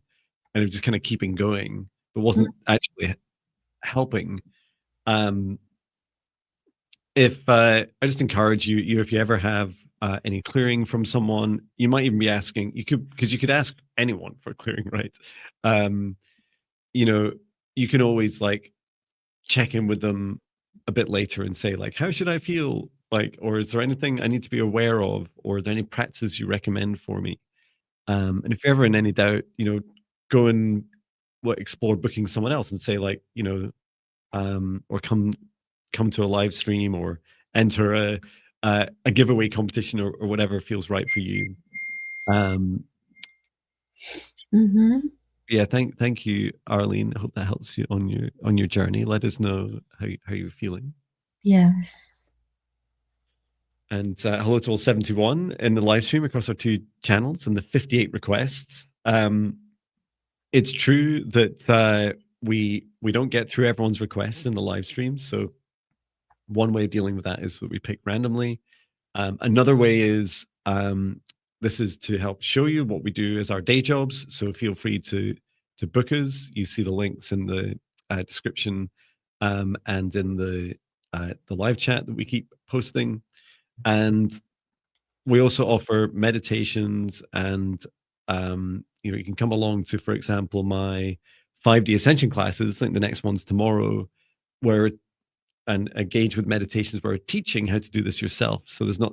and it was just kind of keeping going, but wasn't actually helping. If I just encourage you, if you ever have any clearing from someone, you might even be asking, because you could ask anyone for clearing, right? You can always like check in with them a bit later and say like, how should I feel? Like, or is there anything I need to be aware of? Or are there any practices you recommend for me? And if you're ever in any doubt, go and explore booking someone else and say like, or come to a live stream or enter a giveaway competition or whatever feels right for you. Yeah, thank you, Arlene. I hope that helps you on your journey. Let us know how you're feeling. Yes. And hello to all 71 in the live stream across our 2 channels and the 58 requests. It's true that we don't get through everyone's requests in the live stream. So one way of dealing with that is that we pick randomly. Another way is this is to help show you what we do as our day jobs. So feel free to book us. You see the links in the description and in the live chat that we keep posting. And we also offer meditations and you can come along to, for example, my 5D ascension classes. I think the next one's tomorrow, where and engage with meditations where we're teaching how to do this yourself. So there's not,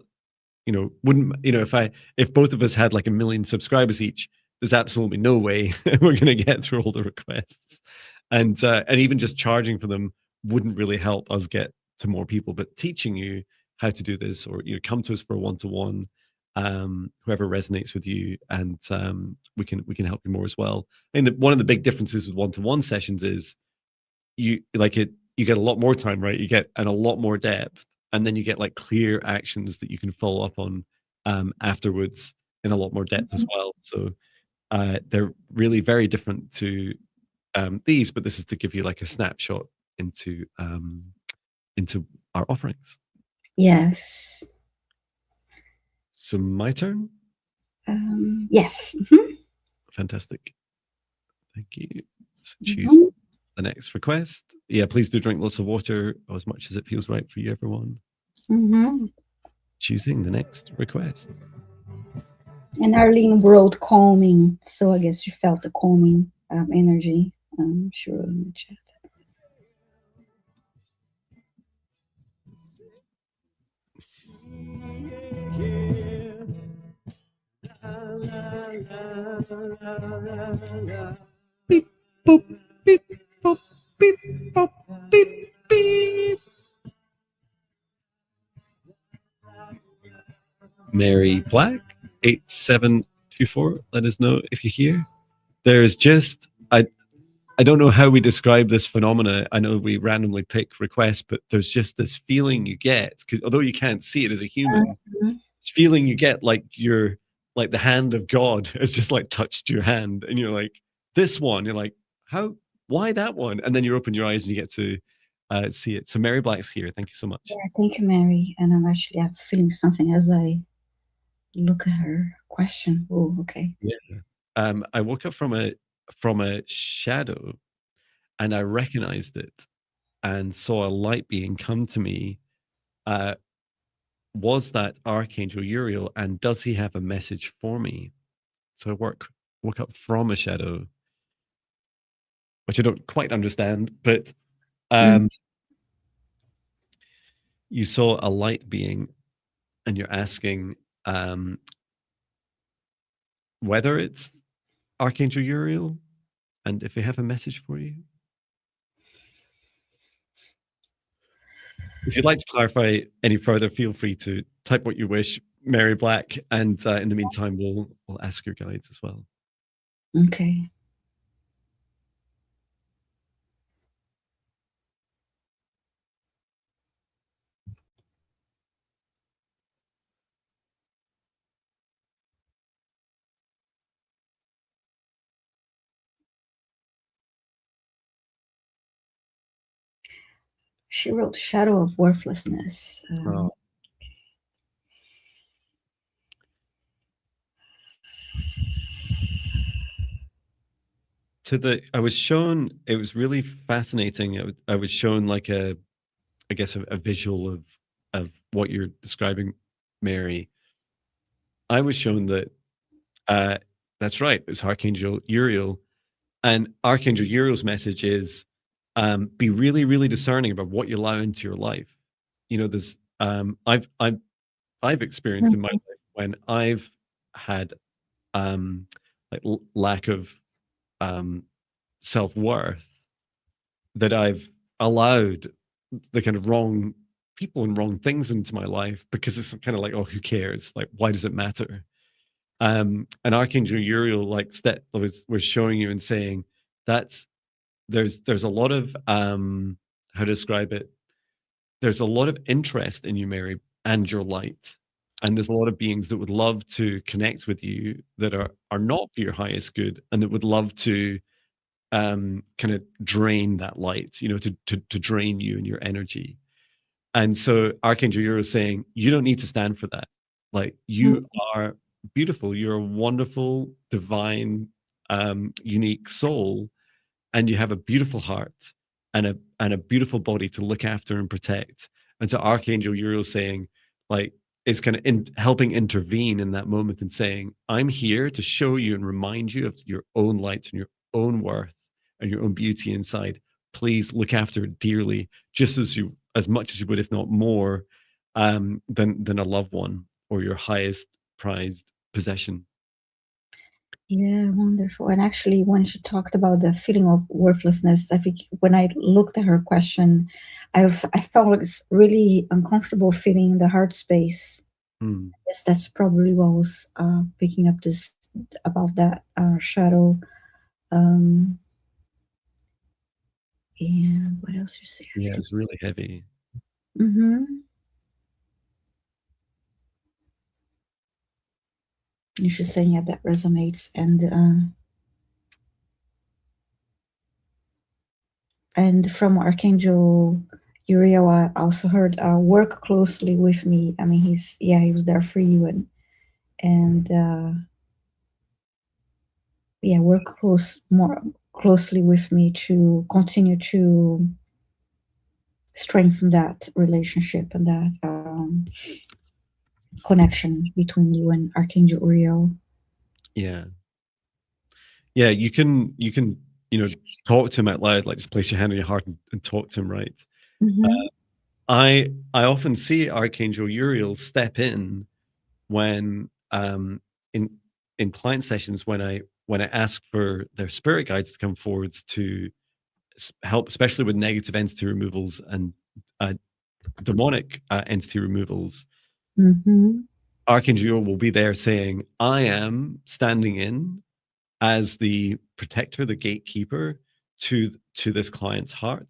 if both of us had like 1 million subscribers each, there's absolutely no way we're going to get through all the requests, and even just charging for them wouldn't really help us get to more people. But teaching you how to do this, or come to us for a one-to-one, whoever resonates with you, and we can help you more as well. And one of the big differences with one-to-one sessions is you get a lot more time, right? You get a lot more depth, and then you get like clear actions that you can follow up on afterwards in a lot more depth as well. So they're really very different to these, but this is to give you like a snapshot into our offerings. Yes. So my turn? Yes. Fantastic. Thank you. So choose the next request. Yeah, please do drink lots of water, or as much as it feels right for you, everyone. Choosing the next request. And Arlene wrote calming, so I guess you felt the calming energy. Sure, in the chat. Beep, boop, beep, boop, beep, boop, beep, beep. Mary Black 8724. Let us know if you're here. There's just I don't know how we describe this phenomena. I know we randomly pick requests, but there's just this feeling you get, because although you can't see it as a human, this feeling you get like you're like the hand of God has just like touched your hand, and you're like, this one. You're like, why that one? And then you open your eyes and you get to see it. So Mary Black's here. Thank you so much. Yeah, thank you, Mary. And I'm actually feeling something as I look at her question. Oh, okay. Yeah. I woke up from a shadow, and I recognized it. and saw a light being come to me, was that Archangel Uriel, and does he have a message for me? So I woke up from a shadow, which I don't quite understand, but Mm. you saw a light being, and you're asking whether it's Archangel Uriel, and if they have a message for you. If you'd like to clarify any further, feel free to type what you wish, Mary Black, and in the meantime, we'll ask your guides as well. Okay. She wrote Shadow of Worthlessness. Oh. I was shown, it was really fascinating. I was shown like I guess a visual of what you're describing, Mary. I was shown that that's right, it's Archangel Uriel, and Archangel Uriel's message is be really, really discerning about what you allow into your life. You know, there's I've experienced in my life when I've had like lack of self-worth, that I've allowed the kind of wrong people and wrong things into my life, because it's kind of like, oh, who cares? Like, why does it matter? And Archangel Uriel was showing you and saying that's there's a lot of how to describe it. There's a lot of interest in you, Mary, and your light. And there's a lot of beings that would love to connect with you that are not for your highest good, and that would love to kind of drain that light, you know, to drain you and your energy. And so Archangel Uriel is saying, you don't need to stand for that. Like, you are beautiful. You're a wonderful, divine, unique soul, and you have a beautiful heart and a beautiful body to look after and protect. And so Archangel Uriel saying, like, is kind of helping intervene in that moment and saying, I'm here to show you and remind you of your own light and your own worth and your own beauty inside. Please look after it dearly, just as much as you would, if not more, than a loved one or your highest prized possession. Yeah, wonderful. And actually, when she talked about the feeling of worthlessness, I think when I looked at her question, I felt it's really uncomfortable feeling in the heart space. Mm. Yes, that's probably what was picking up this about that shadow. And what else you say? Yeah, it's really heavy. Mm-hmm. And she's saying, yeah, that resonates. And from Archangel Uriel, I also heard work closely with me. I mean, he was there for you, and work more closely with me to continue to strengthen that relationship and that connection between you and Archangel Uriel. Yeah. Yeah, you can, you know, talk to him out loud, like just place your hand on your heart and talk to him, right? Mm-hmm. I often see Archangel Uriel step in when in client sessions, when I ask for their spirit guides to come forwards to help, especially with negative entity removals and demonic entity removals. Mm-hmm. Archangel Uriel will be there saying, I am standing in as the protector, the gatekeeper to this client's heart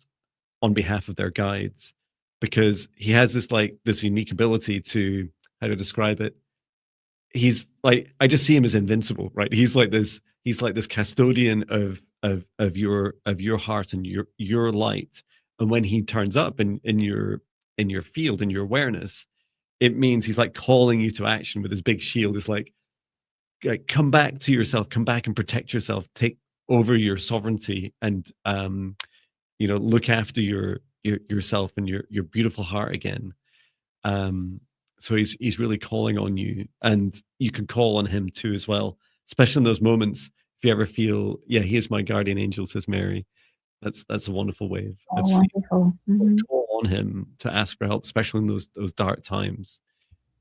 on behalf of their guides, because he has this unique ability to, how to describe it, he's like, I just see him as invincible, right? He's like this custodian of your heart and your light. And when he turns up in your field, in your awareness, it means he's like calling you to action with his big shield. It's like come back to yourself, come back and protect yourself, take over your sovereignty, and you know, look after yourself and your beautiful heart again. So he's really calling on you, and you can call on him too as well, especially in those moments. If you ever feel, yeah, he is my guardian angel, says Mary. That's a wonderful way of seeing. Wonderful. Mm-hmm. Call on him to ask for help, especially in those dark times.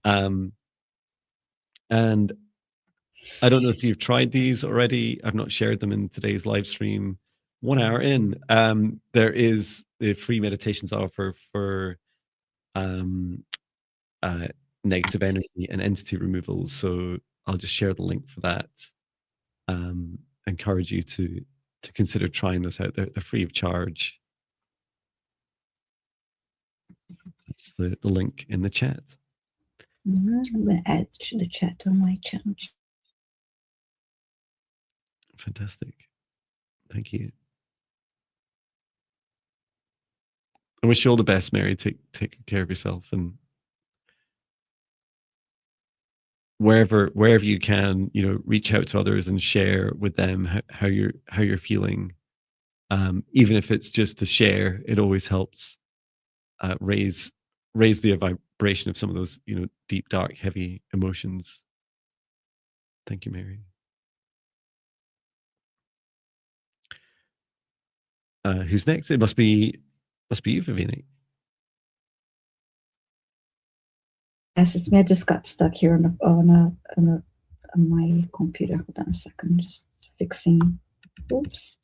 And I don't know if you've tried these already. I've not shared them in today's live stream. 1 hour in, there is the free meditations offer for negative energy and entity removal. So I'll just share the link for that. Encourage you to consider trying this out. They're free of charge. That's the link in the chat. Mm-hmm. I'm going to add to the chat on my channel. Fantastic. Thank you. I wish you all the best, Mary. Take care of yourself, and wherever you can, reach out to others and share with them how you're feeling. Even if it's just to share, it always helps raise the vibration of some of those deep, dark, heavy emotions. Thank you, Mary. Who's next? It must be you, Viviane. Yes, it's me. I just got stuck here on my computer. Hold on a second. Just fixing. Oops.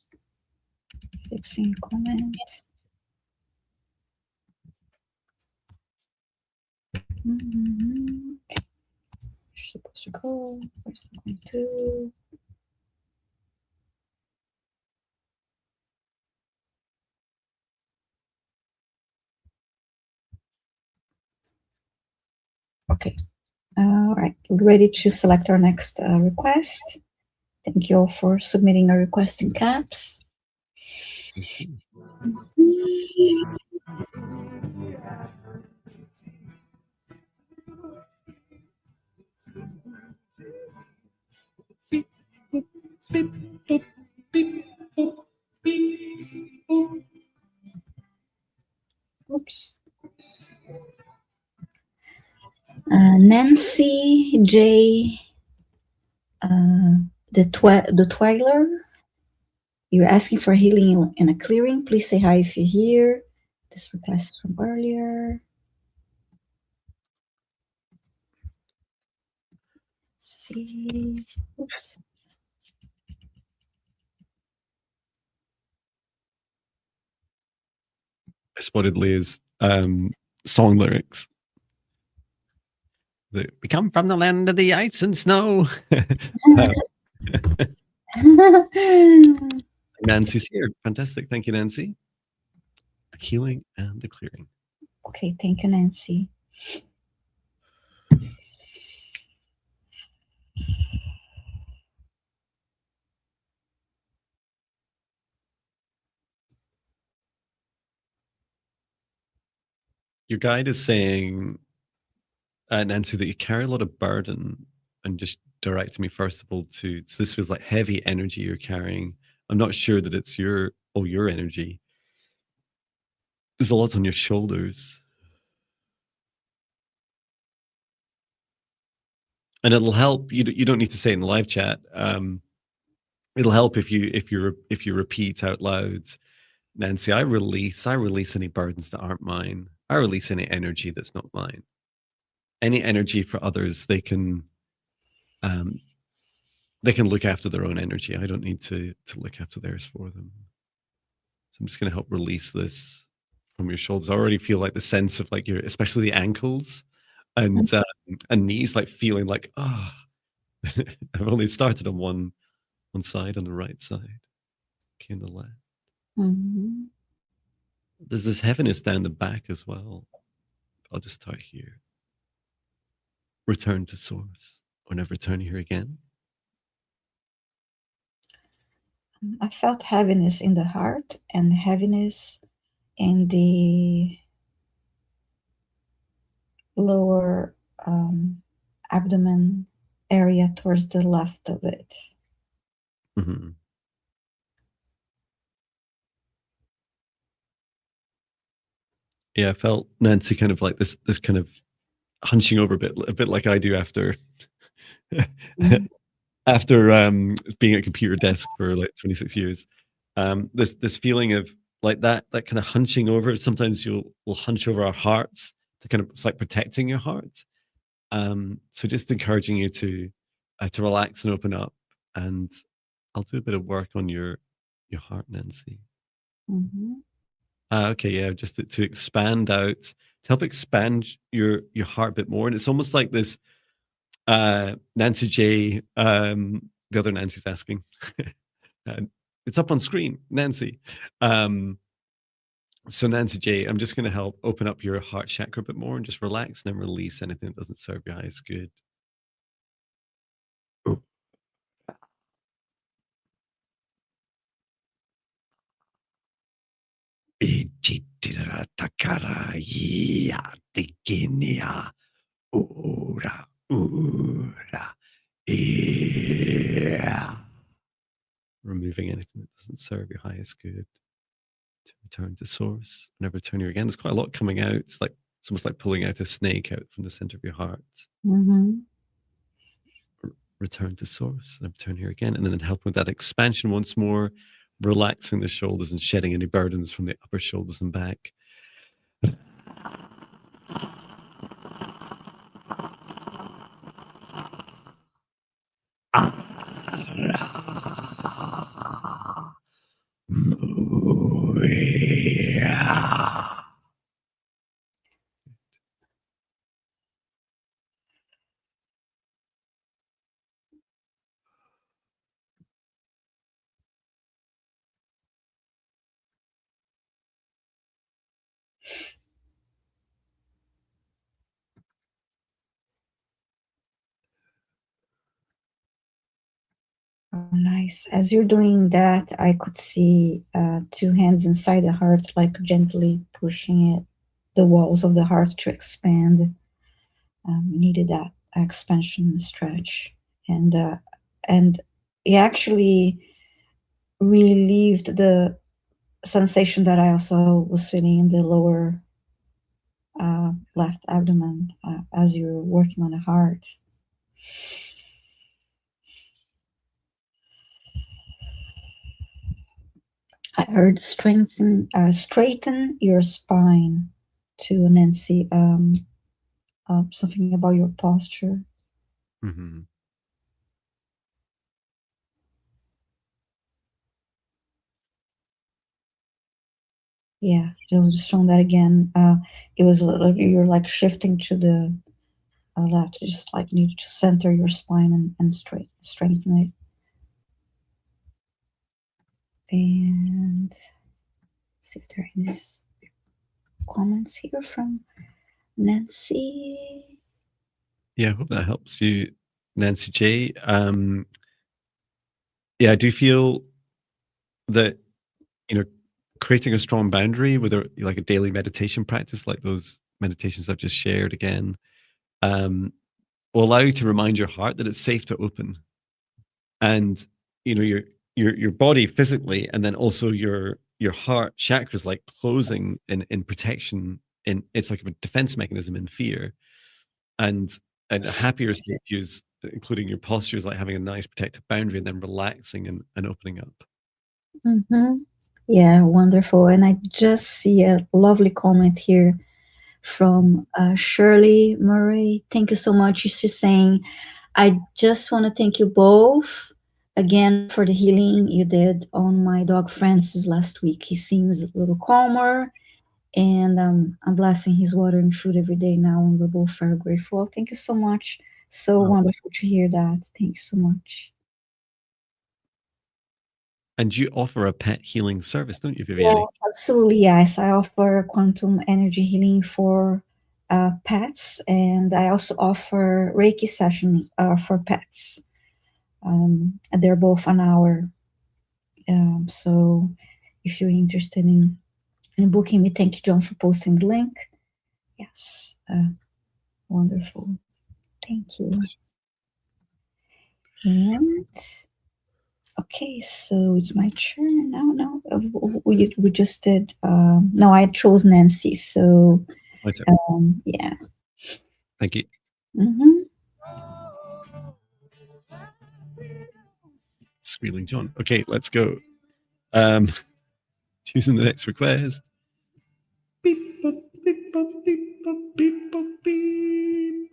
Fixing comments. Mm-hmm. Okay. Supposed to go. Where's it going to? Okay. All right. We're ready to select our next request. Thank you all for submitting a request in caps. Oops. Nancy J. The Twiler. You're asking for healing and a clearing. Please say hi if you're here. This request from earlier. Let's see. Oops. I spotted Leah's song lyrics. We come from the land of the ice and snow. Nancy's here. Fantastic. Thank you, Nancy. A healing and a clearing. Okay, thank you, Nancy. Your guide is saying, Nancy, that you carry a lot of burden, and just direct me first of all to, so this feels like heavy energy you're carrying. I'm not sure that it's all your energy. There's a lot on your shoulders. And it'll help. You don't need to say it in the live chat. It'll help if you repeat out loud, Nancy, I release any burdens that aren't mine. I release any energy that's not mine. Any energy for others, they can look after their own energy. I don't need to look after theirs for them. So I'm just going to help release this from your shoulders. I already feel like the sense of like especially the ankles and knees, like feeling like, I've only started on one side, on the right side. Okay, on the left. Mm-hmm. There's this heaviness down the back as well. I'll just start here. Return to source, or never return here again. I felt heaviness in the heart and heaviness in the lower abdomen area towards the left of it. Mm-hmm. Yeah, I felt Nancy kind of like this kind of hunching over a bit like I do after Mhm. after being at a computer desk for like 26 years. This feeling of like that kind of hunching over. Sometimes we'll hunch over our hearts to kind of, it's like protecting your heart. So just encouraging you to relax and open up, and I'll do a bit of work on your heart, Nancy. Mhm. Okay, yeah, just to expand out, to help expand your heart a bit more, and it's almost like this. Nancy J. The other Nancy's asking. And it's up on screen, Nancy. So Nancy J, I'm just going to help open up your heart chakra a bit more and just relax and then release anything that doesn't serve your highest good. Ora, ora, yeah. Removing anything that doesn't serve your highest good. To return to source. Never return here again. There's quite a lot coming out. It's almost like pulling out a snake out from the center of your heart. Mhm. Return to source. Never return here again. And then help with that expansion once more, relaxing the shoulders and shedding any burdens from the upper shoulders and back. Oh, nice. As you're doing that, I could see two hands inside the heart, like gently pushing it, the walls of the heart to expand. Needed that expansion and stretch, and it actually relieved the sensation that I also was feeling in the lower left abdomen as you're working on the heart. I heard straighten your spine to Nancy. Something about your posture. Mm-hmm. Yeah, just showing that again. It was like you're like shifting to the left. You just like need to center your spine and strengthen it. And see if there is comments here from Nancy. Yeah, I hope that helps you, Nancy J. Yeah, I do feel that, creating a strong boundary with like a daily meditation practice, like those meditations I've just shared again, will allow you to remind your heart that it's safe to open. And your body physically, and then also your heart chakra is like closing in protection. It's like a defense mechanism in fear, and a happier state is including your posture is like having a nice protective boundary and then relaxing and opening up. Mm-hmm. Yeah, wonderful. And I just see a lovely comment here from Shirley Murray. Thank you so much. She's saying, I just want to thank you both again for the healing you did on my dog Francis last week. He seems a little calmer, and I'm blessing his water and food every day now, and we're both very grateful. Thank you so much. So wonderful to hear that. Thank you so much. And you offer a pet healing service, don't you, Viviane? Yes, absolutely. Yes, I offer quantum energy healing for pets, and I also offer Reiki sessions for pets. And they're both an hour. So if you're interested in booking me, thank you, John, for posting the link. Yes, wonderful. Thank you. And Okay, so it's my turn now. No, we just did. No, I chose Nancy. So My turn. yeah. Thank you. Mm-hmm. Squealing John. Okay, let's go. Choosing the next request. Beep, boop, beep, boop, beep, boop, beep, boop, beep.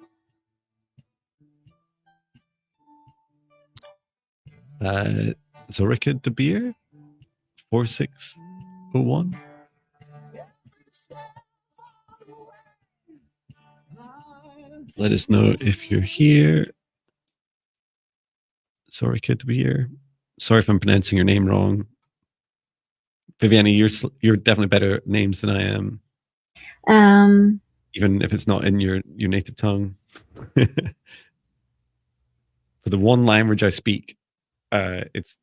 Zorika De Beer, 4601. Let us know if you're here. Zorika De Beer. Sorry if I'm pronouncing your name wrong. Viviane, you're definitely better at names than I am, even if it's not in your native tongue. For the one language I speak, it's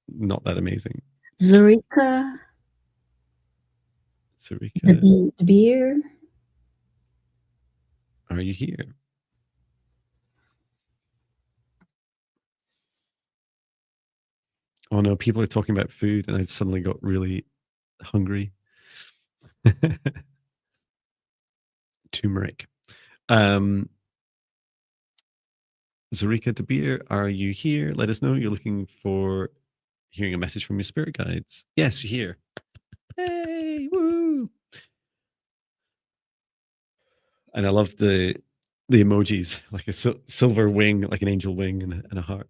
not that amazing. Zurika. Zorika, The beer. are you here? Oh no, people are talking about food, and I suddenly got really hungry. Turmeric. Zarika De Beer, are you here? Let us know. You're looking for hearing a message from your spirit guides. Yes, you're here. Hey, woo! And I love the emojis, like a silver wing, like an angel wing and a heart.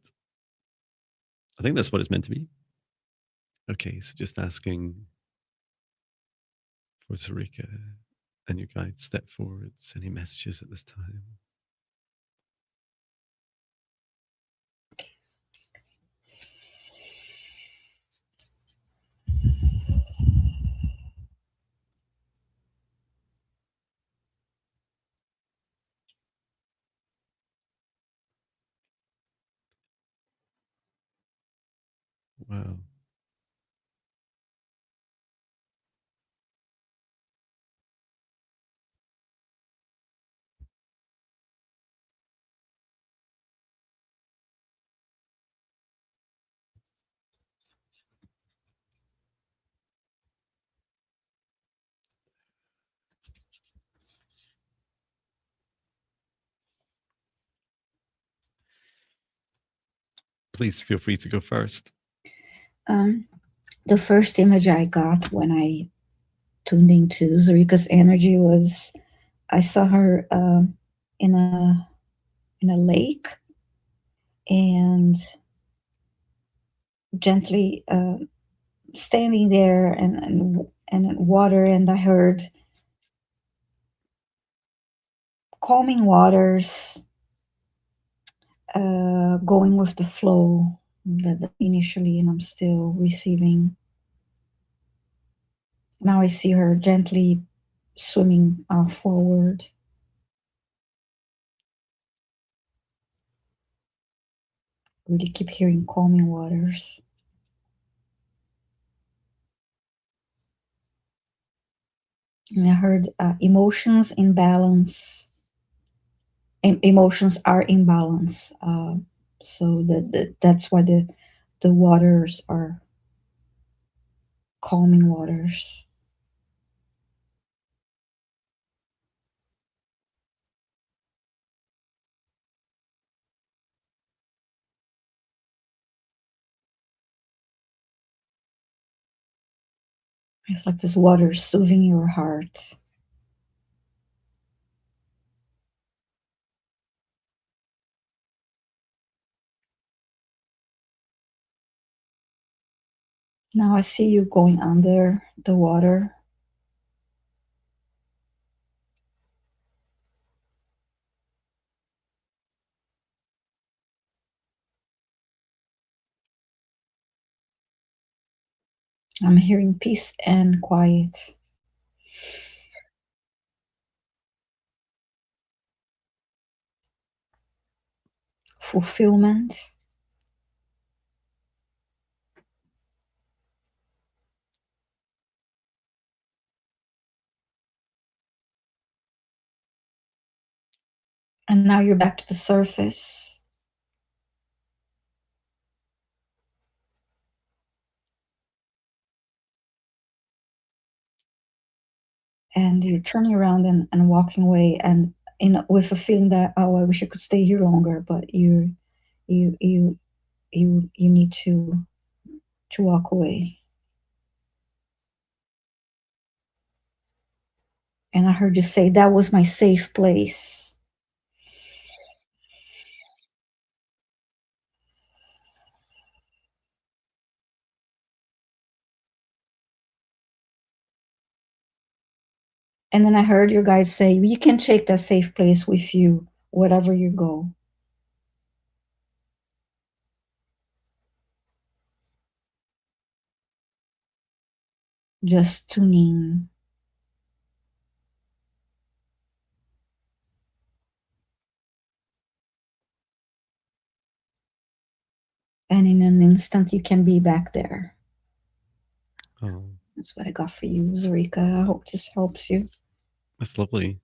I think that's what it's meant to be. Okay, so just asking for Zarika and your guides step forwards. Any messages at this time? Wow. Please feel free to go first. The first image I got when I tuned into Zurika's energy was I saw her in a lake and gently standing there and in water, and I heard calming waters going with the flow that initially, and I'm still receiving. Now I see her gently swimming forward. Really keep hearing calming waters. And I heard emotions in balance. Emotions are in balance. So that's why the waters are calming waters. It's like this water soothing your heart. Now I see you going under the water. I'm hearing peace and quiet. Fulfillment. And now you're back to the surface. and you're turning around and walking away, and with a feeling that, oh, I wish I could stay here longer, but you you you need to walk away. And I heard you say that was my safe place. And then I heard your guys say, you can take that safe place with you wherever you go. Just tune in. And in an instant, you can be back there. Oh, That's what I got for you, Zurika. I hope this helps you. that's lovely.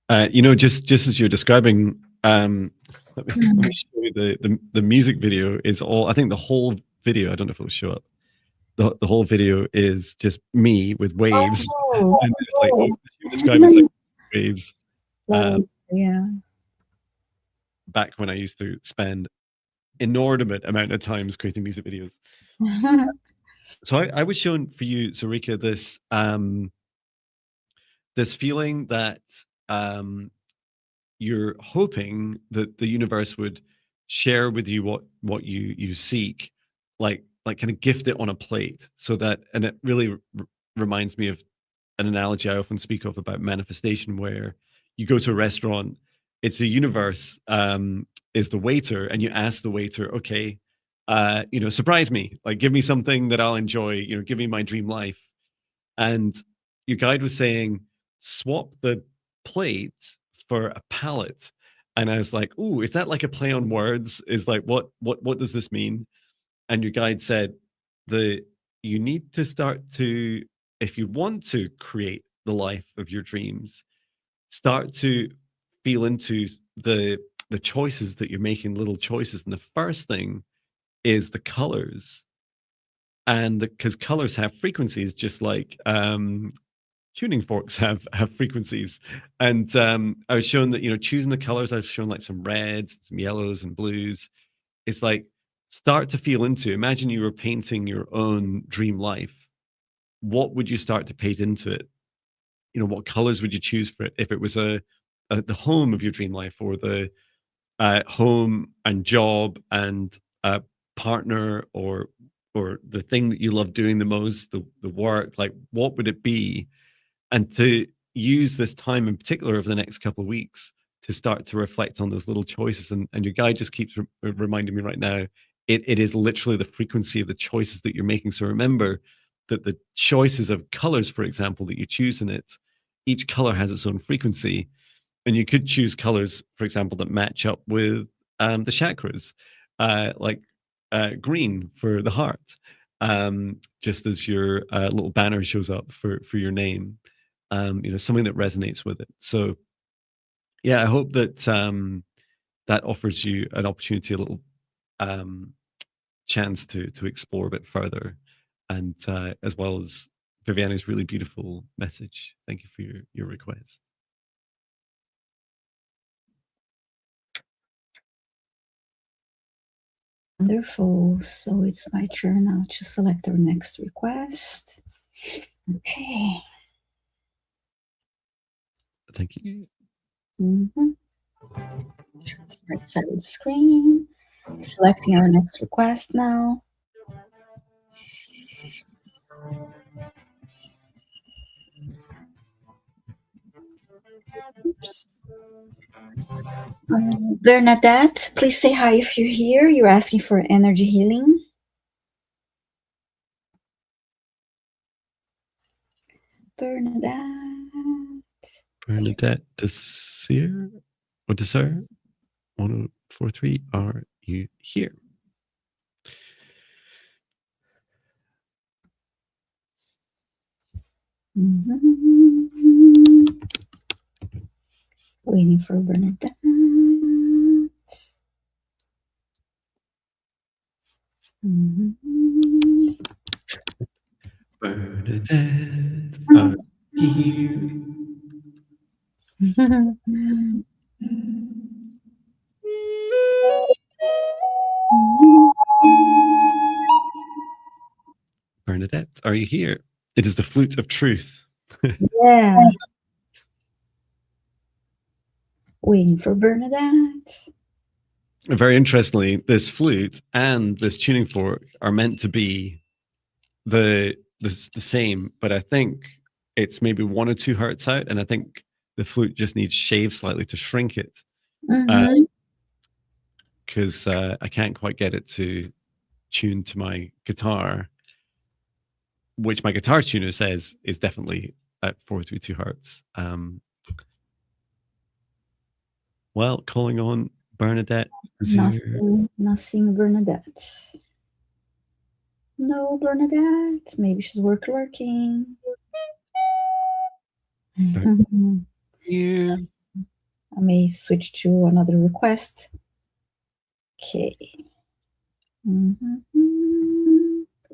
Just as you're describing, let me show you the music video is all. I think the whole video. I don't know if it'll show up. The whole video is just me with waves, Oh, and it's like you're describing like waves. Yeah. Back when I used to spend inordinate amount of times creating music videos. So I was shown for you, Zurika, this feeling that you're hoping that the universe would share with you what you seek, like kind of gift it on a plate, so that, and it really reminds me of an analogy I often speak of about manifestation, where you go to a restaurant, it's the universe is the waiter, and you ask the waiter, okay, surprise me, like give me something that I'll enjoy, give me my dream life. And your guide was saying, swap the plate for a palette. And I was like, "Ooh, is that like a play on words? Is like what does this mean?" And your guide said, "The you need to start to, if you want to create the life of your dreams, start to feel into the choices that you're making, little choices. And the first thing is the colors, and because colors have frequencies, just like tuning forks have frequencies. And I was shown that, choosing the colors, I was shown like some reds, some yellows and blues. It's like, start to feel into, imagine you were painting your own dream life. What would you start to paint into it? What colors would you choose for it? If it was the home of your dream life, or the home and job and partner, or the thing that you love doing the most, the work, like what would it be? And to use this time in particular over the next couple of weeks to start to reflect on those little choices. And your guide just keeps reminding me right now, it is literally the frequency of the choices that you're making. So remember that the choices of colors, for example, that you choose in it, each color has its own frequency. And you could choose colors, for example, that match up with the chakras, like green for the heart, just as your little banner shows up for your name. Something that resonates with it. So yeah, I hope that that offers you an opportunity, a little chance to explore a bit further, and as well as Viviane's really beautiful message. Thank you for your request. Wonderful. So it's my turn now to select our next request. Okay. Thank you. Mm-hmm. Right side of the screen. Selecting our next request now. Oops. Bernadette, please say hi if you're here. You're asking for energy healing. Bernadette. Bernadette Desir or Desir 1043, are you here? Mm-hmm. Waiting for Bernadette. Mm-hmm. Bernadette. here. Bernadette, are you here? It is the flute of truth. Yeah. Waiting for Bernadette. Very interestingly, this flute and this tuning fork are meant to be the same, but I think it's maybe 1 or 2 hertz out, and I think the flute just needs shaved slightly to shrink it, because I can't quite get it to tune to my guitar, which my guitar tuner says is definitely at 432 hertz. Well, calling on Bernadette. Not seeing Bernadette. No, Bernadette. Maybe she's lurking. Here. I may switch to another request. Okay.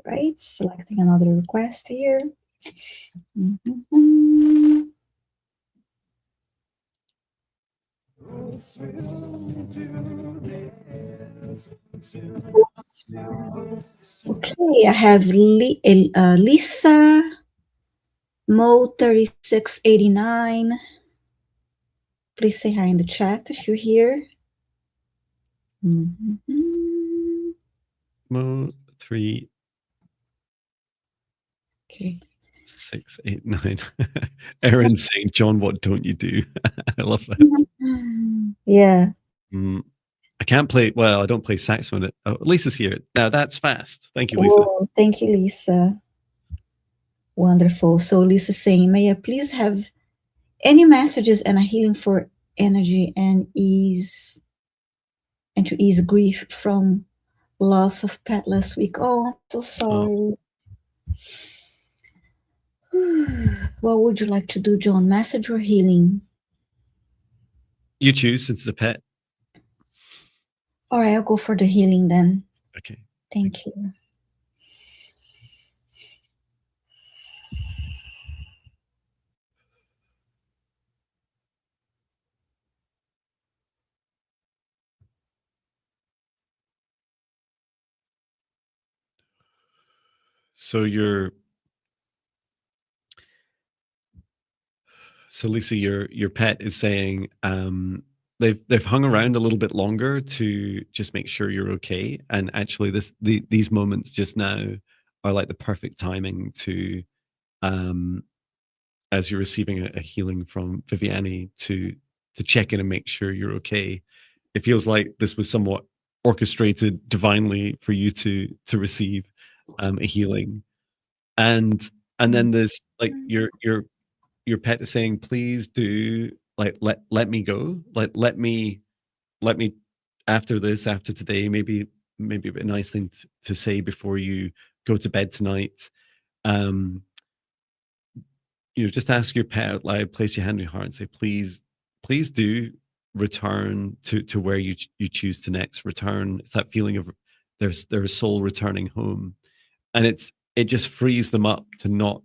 Right, selecting another request here. Okay, I have Lisa Mo 3689. Please say hi in the chat if you're here. Mo 3. Okay. 6, 8, 9. Aaron saying, "John, what don't you do?" I love that. Yeah. I can't play. Well, I don't play saxophone. Oh, Lisa's here. Now that's fast. Thank you, Lisa. Oh, thank you, Lisa. Wonderful. So Lisa's saying, may I please have any messages and a healing for energy and ease, and to ease grief from loss of pet last week. Oh, I'm so sorry. What would you like to do, John? Message or healing? You choose, since it's a pet. All right, I'll go for the healing then. Okay. Thank you. So Lisa, your pet is saying they've hung around a little bit longer to just make sure you're okay, and actually these moments just now are like the perfect timing to as you're receiving a healing from Viviane to check in and make sure you're okay. It feels like this was somewhat orchestrated divinely for you to receive a healing, and then there's like your pet is saying, please do, like, let me go, like let me after this, after today, maybe a bit nice thing to say before you go to bed tonight. Just ask your pet out loud, place your hand on your heart and say, please do return to where you choose to next return. It's that feeling of their soul returning home, and it just frees them up to not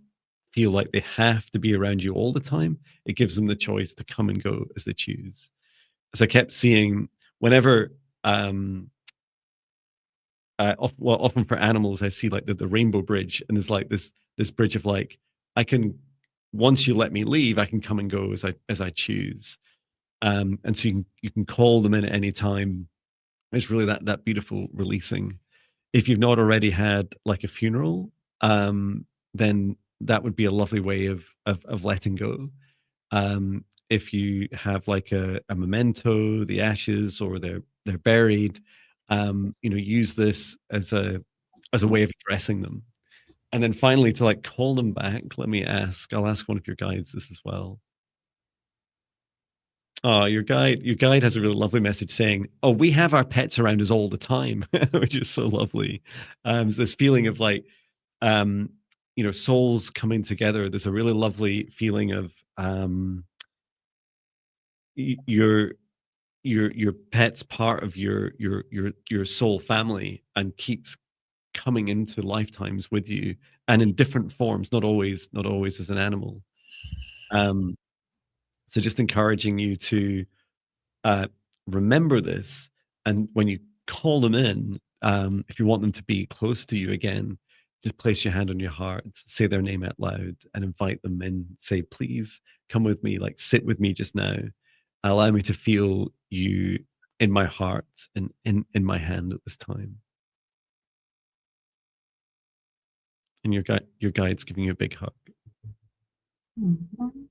feel like they have to be around you all the time. It gives them the choice to come and go as they choose. So I kept seeing whenever often for animals, I see like the rainbow bridge, and there's like this bridge of like, I can, once you let me leave, I can come and go as I choose. And so you can call them in at any time. It's really that beautiful releasing. If you've not already had like a funeral, then that would be a lovely way of letting go. If you have like a memento, the ashes, or they're buried, use this as a way of addressing them. And then finally, to like call them back, I'll ask one of your guides this as well. Oh, your guide has a really lovely message saying, "Oh, we have our pets around us all the time," which is so lovely. There's this feeling of like, souls coming together. There's a really lovely feeling of your pet's part of your soul family and keeps coming into lifetimes with you, and in different forms, not always as an animal. So just encouraging you to remember this, and when you call them in, if you want them to be close to you again, just place your hand on your heart, say their name out loud, and invite them in. Say, please come with me, like sit with me just now. Allow me to feel you in my heart and in my hand at this time. And your guide's giving you a big hug. Mhm.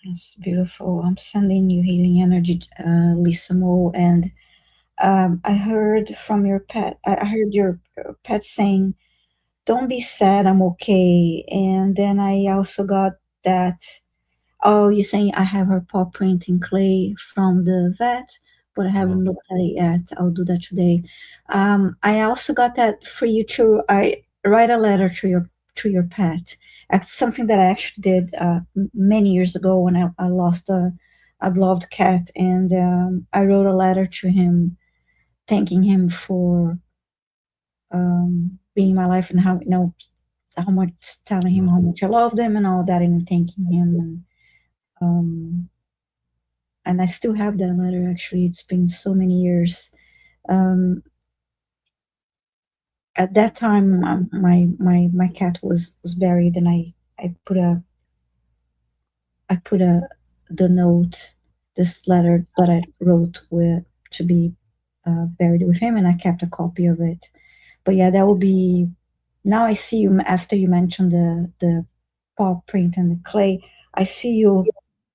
That's beautiful. I'm sending you healing energy, Lisa Mo. And I heard from your pet, I heard your pet saying, don't be sad, I'm okay. And then I also got that, oh, you're saying I have her paw print in clay from the vet, but I haven't looked at it yet. I'll do that today. I also got that for you to I write a letter to your pet. Something that I actually did many years ago when I lost a beloved cat, and I wrote a letter to him, thanking him for being in my life, and how how much, telling him how much I loved him and all that, and thanking him. Um, and I still have that letter. Actually, it's been so many years. Um, at that time, my cat was buried, and I put a I put a the note, this letter that I wrote with to be buried with him, and I kept a copy of it. But yeah, that would be. Now I see you after you mentioned the paw print and the clay. I see you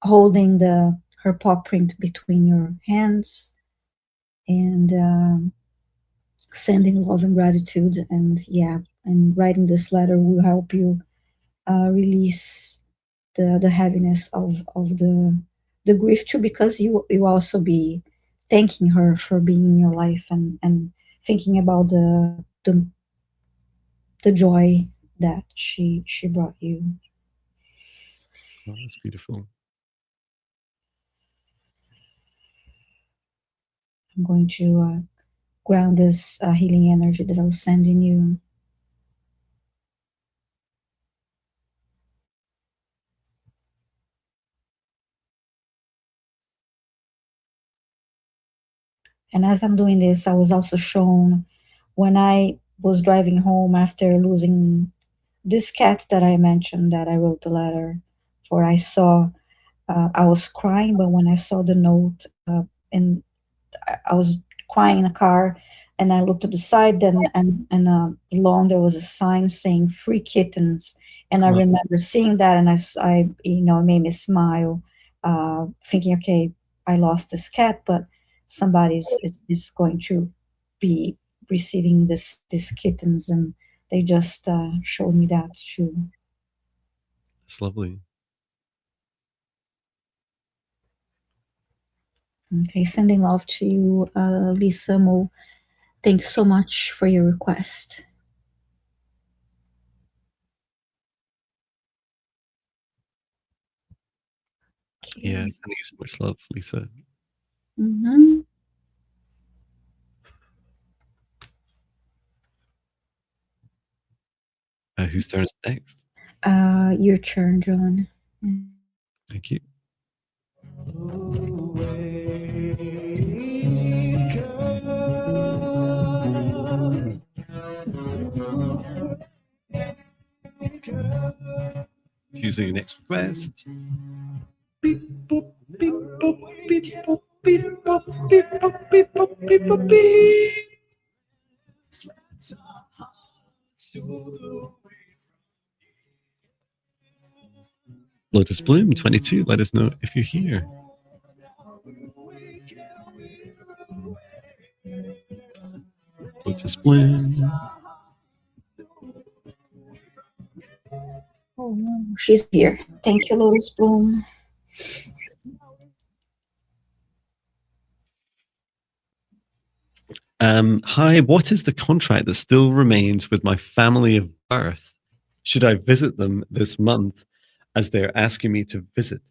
holding the her paw print between your hands, and sending love and gratitude. And yeah, and writing this letter will help you release the heaviness of the grief too, because you also be thanking her for being in your life, and thinking about the joy that she brought you. Oh, that's beautiful. I'm going to ground this healing energy that I was sending you. And as I'm doing this, I was also shown when I was driving home after losing this cat that I mentioned, that I wrote the letter for. I saw, I was crying, but when I saw the note, and I was crying in a car, and I looked to the side, then and along there was a sign saying "free kittens," and I Wow. remember seeing that, and it made me smile, thinking, okay, I lost this cat, but is going to be receiving these kittens, and they just showed me that too. It's lovely. Okay, sending love to you, Lisa Mo. Thank you so much for your request. Okay. Yeah, sending you so much love, Lisa. Mm-hmm. Whose turn is it next? Your turn, Jon. Thank you. Choosing your next request. Beep, boop, beep, boop, beep, boop, beep, boop, beep, boop, beep, boop, beep, boop, beep. Lotus Bloom 22, let us know if you're here. Lotus Bloom. Oh, she's here. Thank you, Lotus Bloom. Hi, what is the contract that still remains with my family of birth? Should I visit them this month as they're asking me to visit?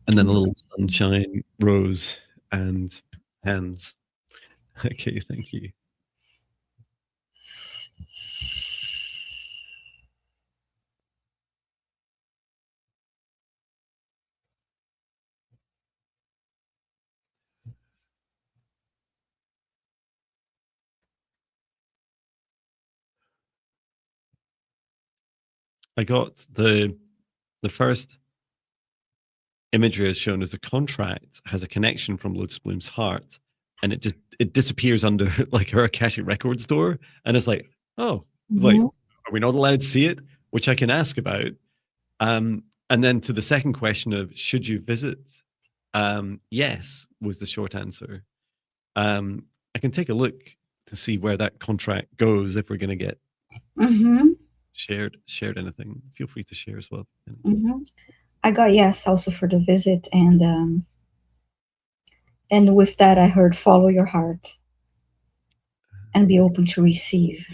And then a little sunshine, rose, and hands. Okay, thank you. I got the first imagery is shown as the contract has a connection from Lotus Bloom's heart, and it disappears under like her Akashic Records door, and it's like, oh, like, are we not allowed to see it? Which I can ask about. And then to the second question of should you visit? Yes, was the short answer. I can take a look to see where that contract goes if we're going to get shared anything. Feel free to share as well. I got yes also for the visit, and with that I heard follow your heart and be open to receive.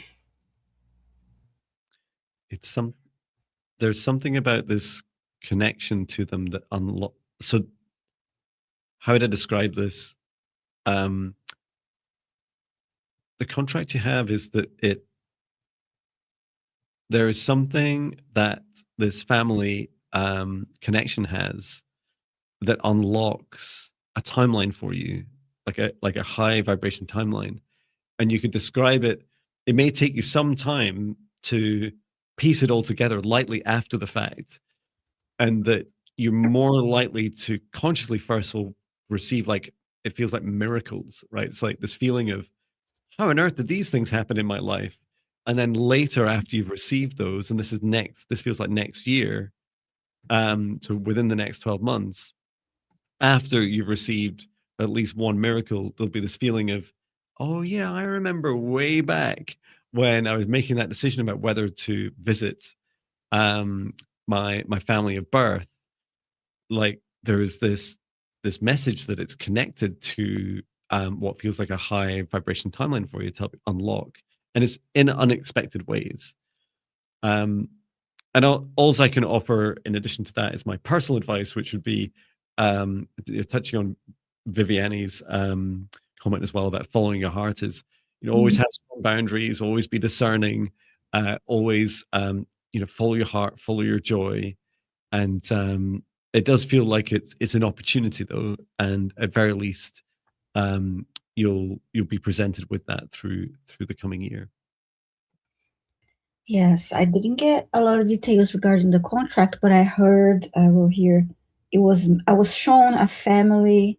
There's something about this connection to them that unlock. So how would I describe this? The contract you have is that there is something that this family connection has that unlocks a timeline for you, like a high vibration timeline. And you could describe it. It may take you some time to piece it all together lightly after the fact, and that you're more likely to consciously first will receive, like, it feels like miracles, right? It's like this feeling of, how on earth did these things happen in my life? And then later, after you've received those, and this feels like next year, so within the next 12 months, after you've received at least one miracle, there'll be this feeling of, oh yeah, I remember way back when I was making that decision about whether to visit my family of birth. Like, there is this message that it's connected to what feels like a high vibration timeline for you to help unlock, and it's in unexpected ways. And all I can offer in addition to that is my personal advice, which would be touching on Viviane's comment as well about following your heart is, always have strong boundaries, always be discerning, always follow your heart, follow your joy. And it does feel like it's an opportunity though, and at very least you'll be presented with that through the coming year. Yes, I didn't get a lot of details regarding the contract, but I heard, I wrote here, I was shown a family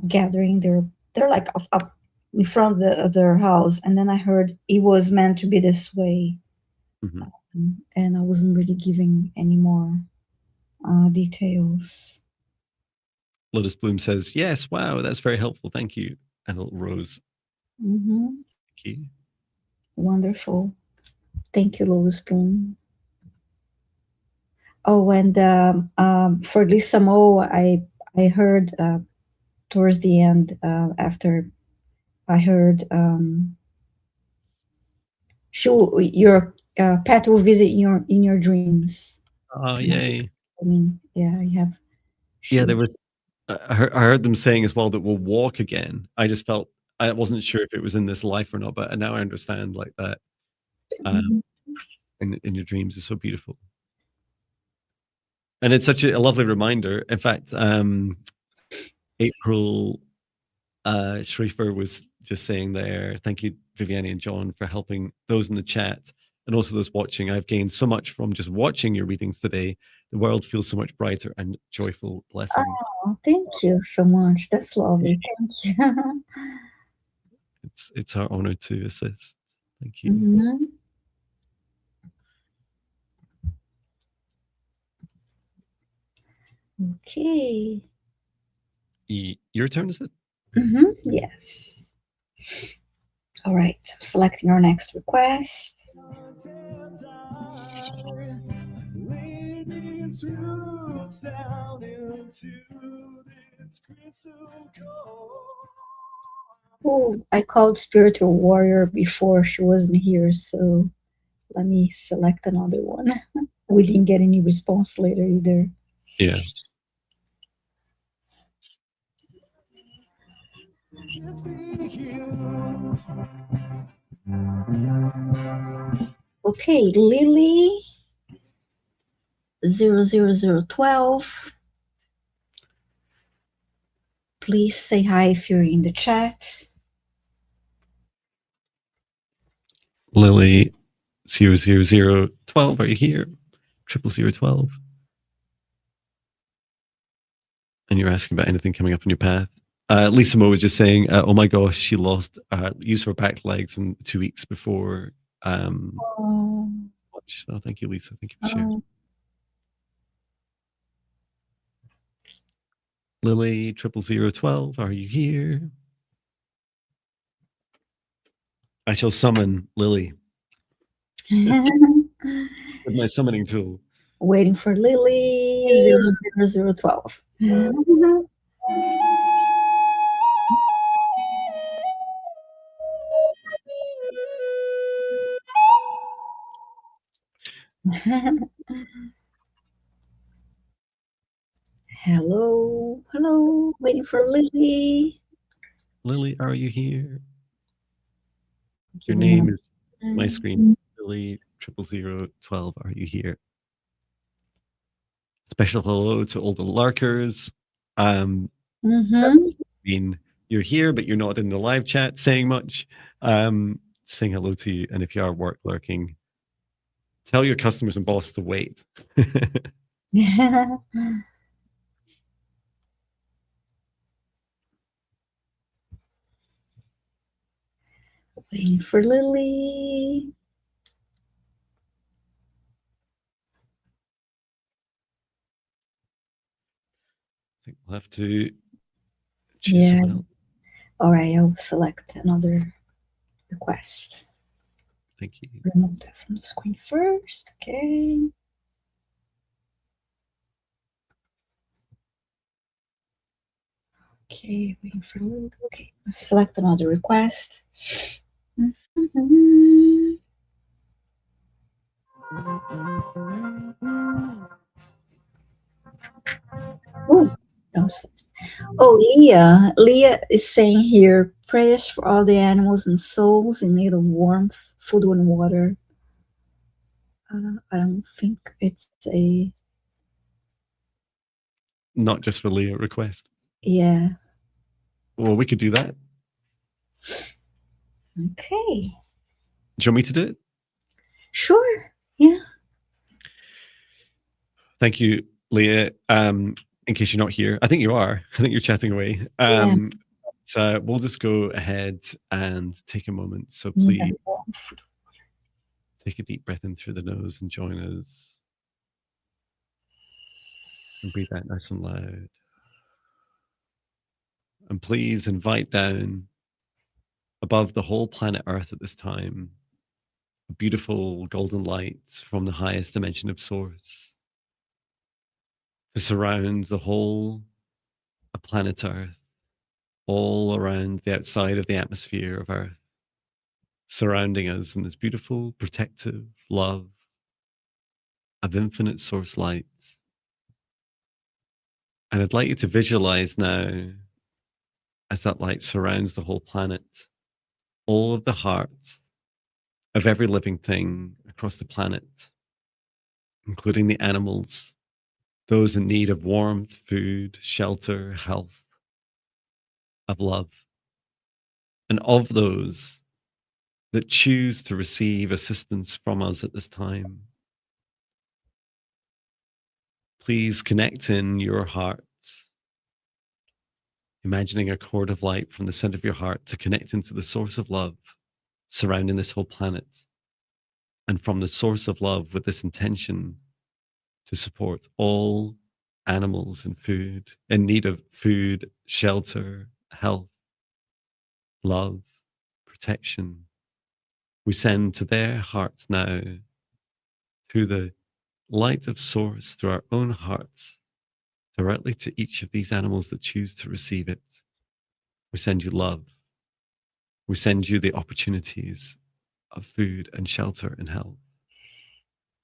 gathering. They're like up in front of their house, and then I heard it was meant to be this way, and I wasn't really giving any more details. Lotus Bloom says, yes, wow, that's very helpful, thank you. And a little rose. Thank you. Wonderful. Thank you, Lotus Bloom. Oh, and for Lisa Mo, I heard towards the end, after I heard your pet will visit in your dreams. Oh, yay. I mean, yeah, you have. Yeah, there was. I heard them saying as well that we'll walk again. I just felt I wasn't sure if it was in this life or not, but now I understand like that. In your dreams is so beautiful, and it's such a lovely reminder. In fact, April Schreifer was just saying there, thank you, Viviane and Jon, for helping those in the chat and also those watching. I've gained so much from just watching your readings today. The world feels so much brighter and joyful. Blessings. Oh, thank you so much. That's lovely. Thank you. It's our honor to assist. Thank you. Okay. Your turn, is it? Yes. All right. I'm selecting our next request. Oh, I called Spiritual Warrior before she wasn't here, so let me select another one. We didn't get any response later either. Yeah. Okay, Lily 00012. Please say hi if you're in the chat. Lily 00012, are you here? 00012. And you're asking about anything coming up in your path. Lisa Mo was just saying, oh my gosh, she lost use of her back legs in 2 weeks before. Oh, So thank you, Lisa. Thank you for sharing. Lily 00012, are you here? I shall summon Lily with my summoning tool. Waiting for Lily 00012. Hello, hello, waiting for Lily. Lily, are you here? Your name is my screen. Lily 00012, are you here? Special hello to all the lurkers. I mean, you're here, but you're not in the live chat saying much. Saying hello to you, and if you are work lurking, tell your customers and boss to wait. Waiting for Lily. I think we'll have to choose someone else. All right, I'll select another request. Thank you. Remove that from the screen first. Okay. Okay, waiting for Lily. Okay, let's select another request. Oh, that was fast. Oh, Leah is saying here, prayers for all the animals and souls in need of warmth, food and water. I don't think it's a... Not just for Leah request. Yeah. Well, we could do that. Okay. Do you want me to do it? Sure. Yeah. Thank you, Leah. In case you're not here, I think you are. I think you're chatting away. So we'll just go ahead and take a moment. So please take a deep breath in through the nose and join us. And breathe out nice and loud. And please invite down above the whole planet Earth at this time a beautiful golden light from the highest dimension of Source to surround the whole of planet Earth, all around the outside of the atmosphere of Earth, surrounding us in this beautiful, protective love of infinite source light. And I'd like you to visualize now, as that light surrounds the whole planet, all of the hearts of every living thing across the planet, including the animals, those in need of warmth, food, shelter, health, of love, and of those that choose to receive assistance from us at this time. Please connect in your hearts, imagining a cord of light from the center of your heart to connect into the source of love surrounding this whole planet. And from the source of love with this intention to support all animals in need of food, shelter, health, love, protection. We send to their hearts now, through the light of Source, through our own hearts, directly to each of these animals that choose to receive it. We send you love. We send you the opportunities of food and shelter and health.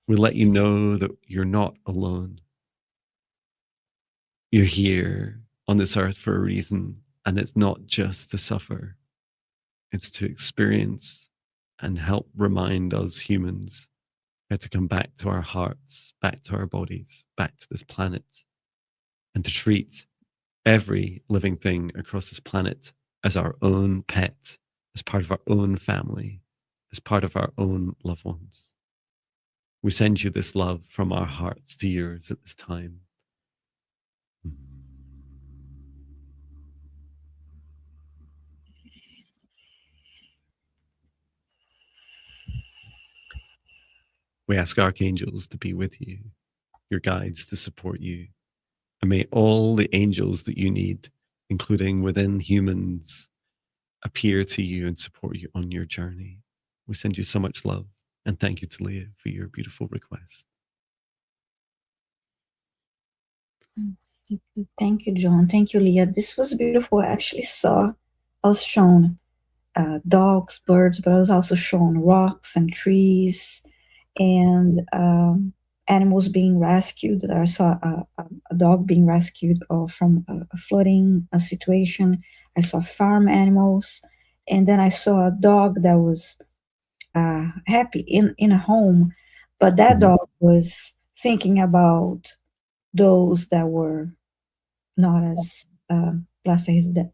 We let you know that you're not alone. You're here on this earth for a reason, and it's not just to suffer. It's to experience and help remind us humans how to come back to our hearts, back to our bodies, back to this planet, and to treat every living thing across this planet as our own pet, as part of our own family, as part of our own loved ones. We send you this love from our hearts to yours at this time. We ask archangels to be with you, your guides to support you, and may all the angels that you need, including within humans, appear to you and support you on your journey. We send you so much love, and thank you, Talia, for your beautiful request. Thank you, Jon. Thank you, Leah. This was beautiful. I actually I was shown dogs, birds, but I was also shown rocks and trees and animals being rescued. I saw a dog being rescued from a flooding situation. I saw farm animals, and then I saw a dog that was happy in a home, but that dog was thinking about those that were not as blessed as the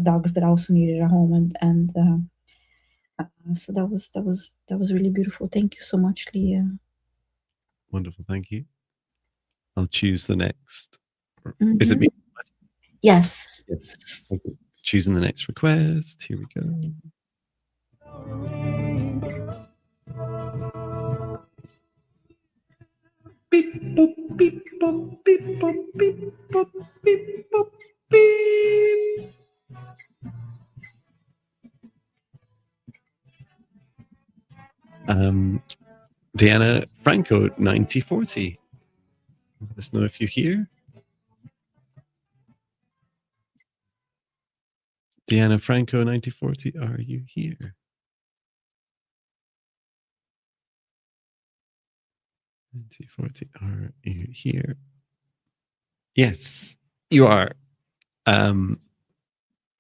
dogs that also needed a home, and so that was really beautiful. Thank you so much, Leah. Wonderful, thank you. I'll choose the next. Is it me? Yes. Yeah. Choosing the next request. Here we go. Beep, boop, beep, boop, beep, boop, beep, boop, beep, boop, beep. Diana Franco, 9040. Let us know if you're here. Diana Franco, 9040, are you here? 9040, are you here? Yes, you are. Well,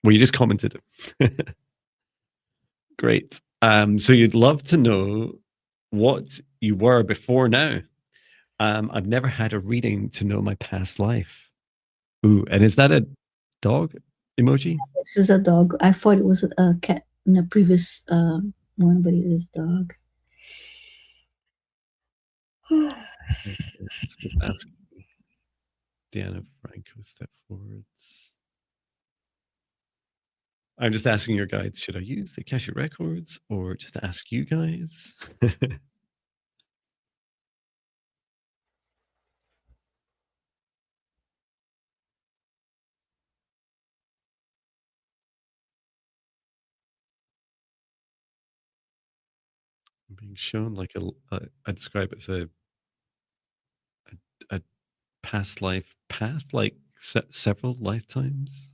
you just commented. Great. So you'd love to know what you were before now. I've never had a reading to know my past life. Ooh, and is that a dog emoji? This is a dog. I thought it was a cat in a previous one, but it is dog. Let's ask Diana Franco, step forwards. I'm just asking your guides, should I use the Akashic Records or just ask you guys? I'm being shown like I describe it as a past life path, like several lifetimes.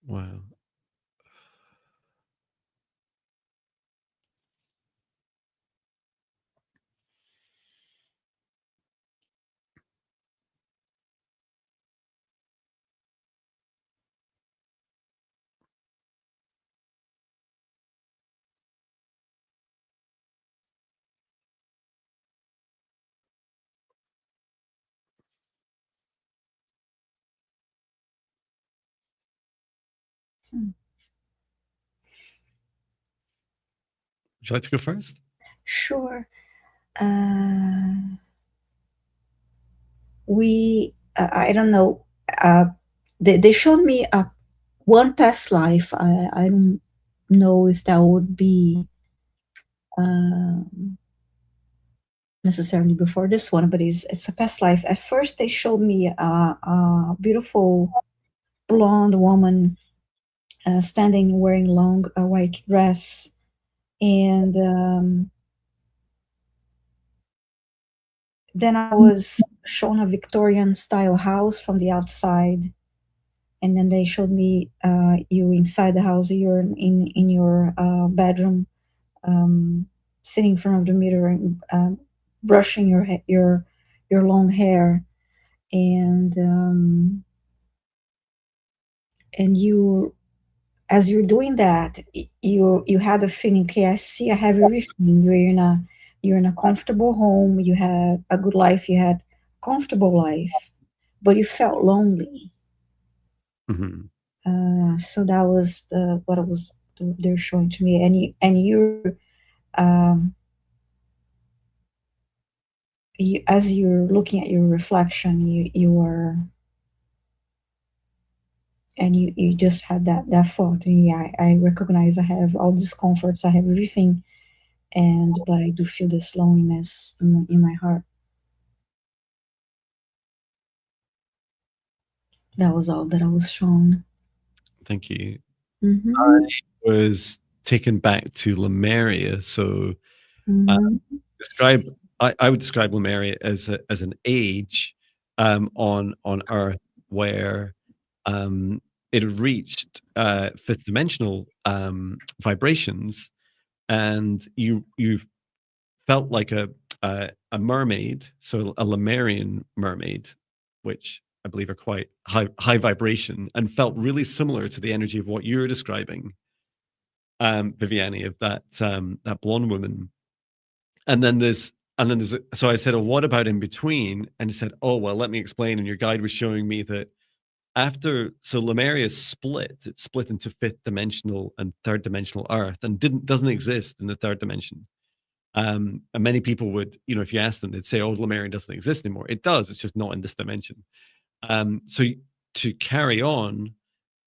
Wow. Would you like to go first? Sure. I don't know. They showed me one past life. I don't know if that would be necessarily before this one, but it's a past life. At first, they showed me a beautiful blonde woman standing wearing long white dress, and then I was shown a Victorian style house from the outside, and then they showed me you inside the house. You're in your bedroom, sitting in front of the mirror and brushing your long hair, and you, as you're doing that, you had a feeling, okay, I have everything. You're in a comfortable home. You had a good life. You had comfortable life, but you felt lonely. Mhm. So that was what it was they're showing to me. Um, as you're looking at your reflection, you are, and you just had that thought, and yeah, I recognize I have all these comforts, I have everything, but I do feel this loneliness in my heart. That was all that I was shown. Thank you. Mm-hmm. I was taken back to Lemuria. So Mm-hmm. I would describe Lemuria as an age on Earth where it had reached fifth dimensional vibrations, and you felt like a mermaid, so a Lemurian mermaid, which I believe are quite high vibration, and felt really similar to the energy of what you're describing, Viviane, of that blonde woman. And then so I said, "Oh, what about in between?" And he said, "Oh, well, let me explain." And your guide was showing me that so Lemuria split. It split into fifth dimensional and third dimensional Earth, and doesn't exist in the third dimension. And many people would, if you ask them, they'd say, "Oh, Lemurian doesn't exist anymore." It does. It's just not in this dimension. So to carry on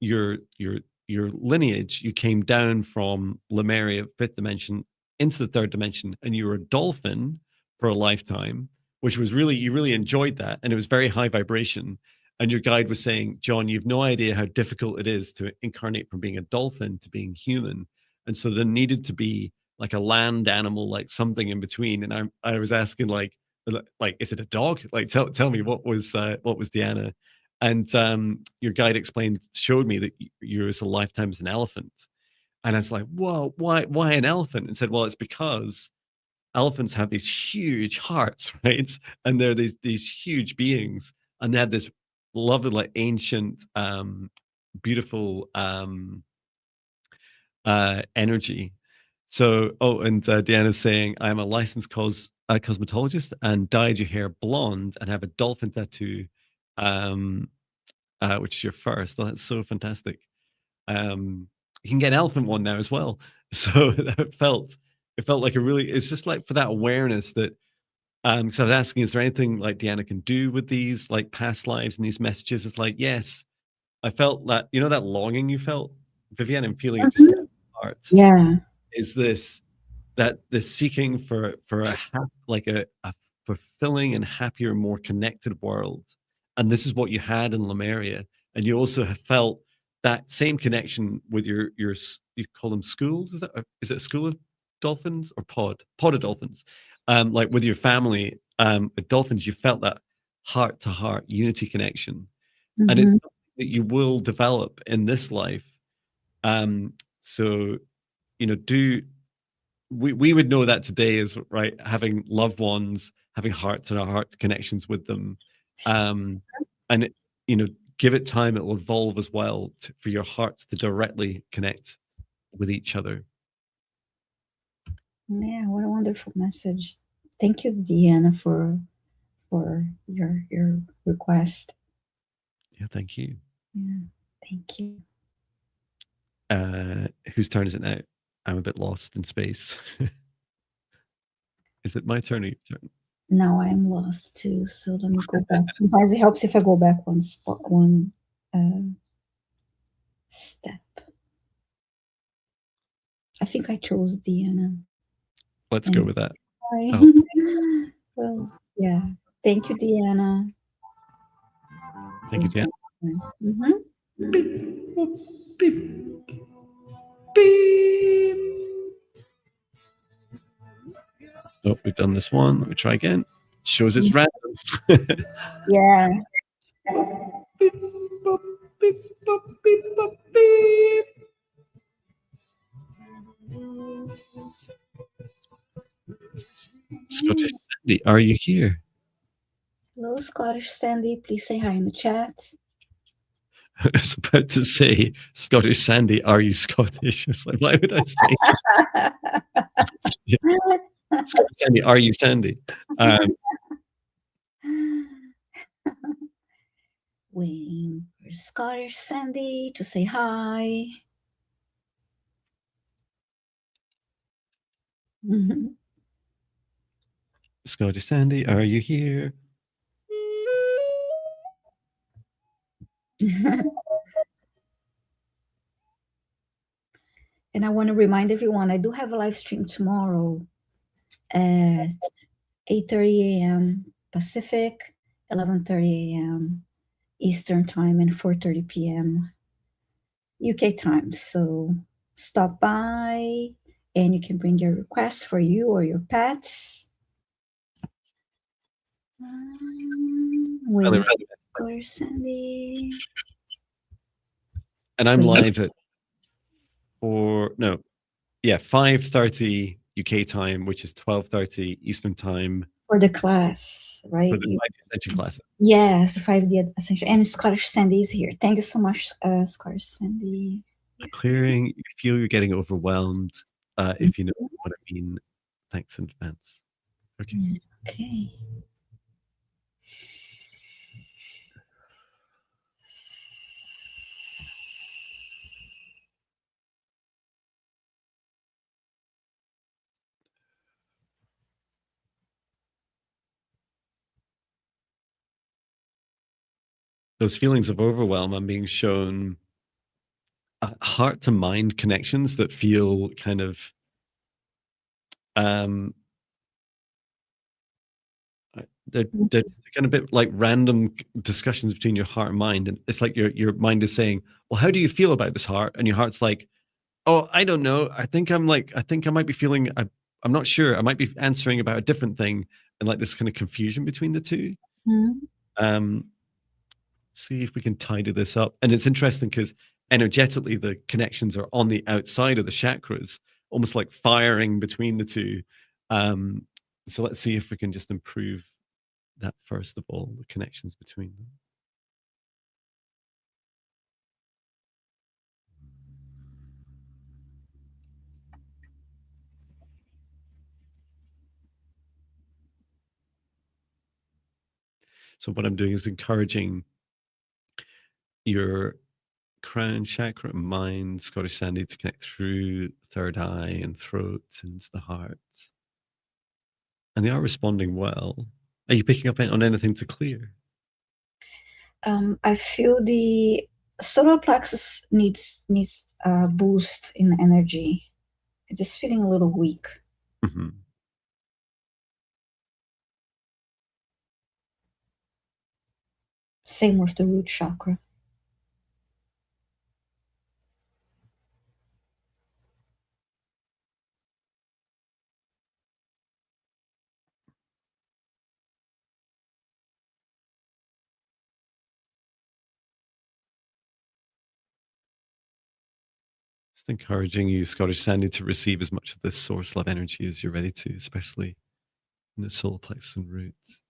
your your your lineage, you came down from Lemuria, fifth dimension, into the third dimension, and you were a dolphin for a lifetime, which was you really enjoyed that, and it was very high vibration. And your guide was saying, "John, you've no idea how difficult it is to incarnate from being a dolphin to being human." And so there needed to be like a land animal, like something in between. And I was asking like, is it a dog? Like, tell me what was Deanna? And your guide showed me that yours a lifetime as an elephant. And I was like, whoa, why an elephant? And said, well, it's because elephants have these huge hearts, right? And they're these huge beings, and they have this lovely, like ancient, beautiful energy. So, and Deanna's saying, I'm a licensed cosmetologist and dyed your hair blonde and have a dolphin tattoo, which is your first. Oh, that's so fantastic. You can get an elephant one now as well. So it felt like it's just like for that awareness that, because I was asking, is there anything like Deanna can do with these like past lives and these messages? It's like, yes, I felt that, that longing you felt, Viviane, and feeling it just in Mm-hmm. your heart Yeah. is this seeking for a fulfilling and happier, more connected world. And this is what you had in Lemuria. And you also have felt that same connection with you call them schools. Is it a school of dolphins or pod of dolphins? Like with your family, with dolphins, you felt that heart to heart unity connection. And it's Mm-hmm. something that you will develop in this life. So, do we would know that today is right, having loved ones, having hearts and our heart connections with them, and you know give it time, it will evolve as well for your hearts to directly connect with each other. Yeah, what a wonderful message. Thank you, Deanna, for your request. Yeah, thank you. Yeah, thank you. Whose turn is it now? I'm a bit lost in space. Is it my turn or your turn? Now I'm lost too, so let me go back. Sometimes it helps if I go back one spot, one step. I think I chose Deanna. Let's go And with that. hi. Oh, Well, yeah. Thank you, Deanna. thank you, Dan. Mm-hmm. Beep, beep, beep. Oh, we've done this one. Let me try again. Shows it's random. Yeah. Beep, boop, beep, boop, beep, boop, beep. Scottish Sandy, are you here? Hello, Scottish Sandy. Please say hi in the chat. I was about to say, Scottish Sandy, are you Scottish? It's like, why would I say Scottish Sandy, are you Sandy? Waiting for Scottish Sandy to say hi. Scottish Sandy, are you here? And I want to remind everyone, I do have a live stream tomorrow at 8:30 a.m. Pacific, 11:30 a.m. Eastern Time, and 4:30 p.m. UK time. So stop by, and you can bring your requests for you or your pets. Waiting for Sandy. And I'm live at 5:30 UK time, which is 12:30 Eastern time. For the class, right? For the 5D Ascension classes. Yes, 5D Ascension. And Scottish Sandy is here. Thank you so much, Scottish Sandy. Clearing, you feel you're getting overwhelmed. If you know what I mean, thanks in advance. Okay. Okay. Those feelings of overwhelm, I'm being shown heart to mind connections that feel kind of they're kind of a bit like random discussions between your heart and mind, and it's like your mind is saying, well, how do you feel about this heart? And your heart's like, oh, I don't know, I think I might be feeling, I'm not sure, I might be answering about a different thing, and like this kind of confusion between the two. See if we can tidy this up. And it's interesting because energetically the connections are on the outside of the chakras, almost like firing between the two. So let's see if we can just improve that first of all, the connections between them. So what I'm doing is encouraging your crown chakra and mind, Scottish Sandy, to connect through third eye and throat into the heart. And they are responding well. Are you picking up on anything to clear? I feel the solar plexus needs a boost in energy. I'm just feeling a little weak. Same with the root chakra. Just encouraging you, Scottish Sandy, to receive as much of this source love energy as you're ready to, especially in the solar plexus and roots.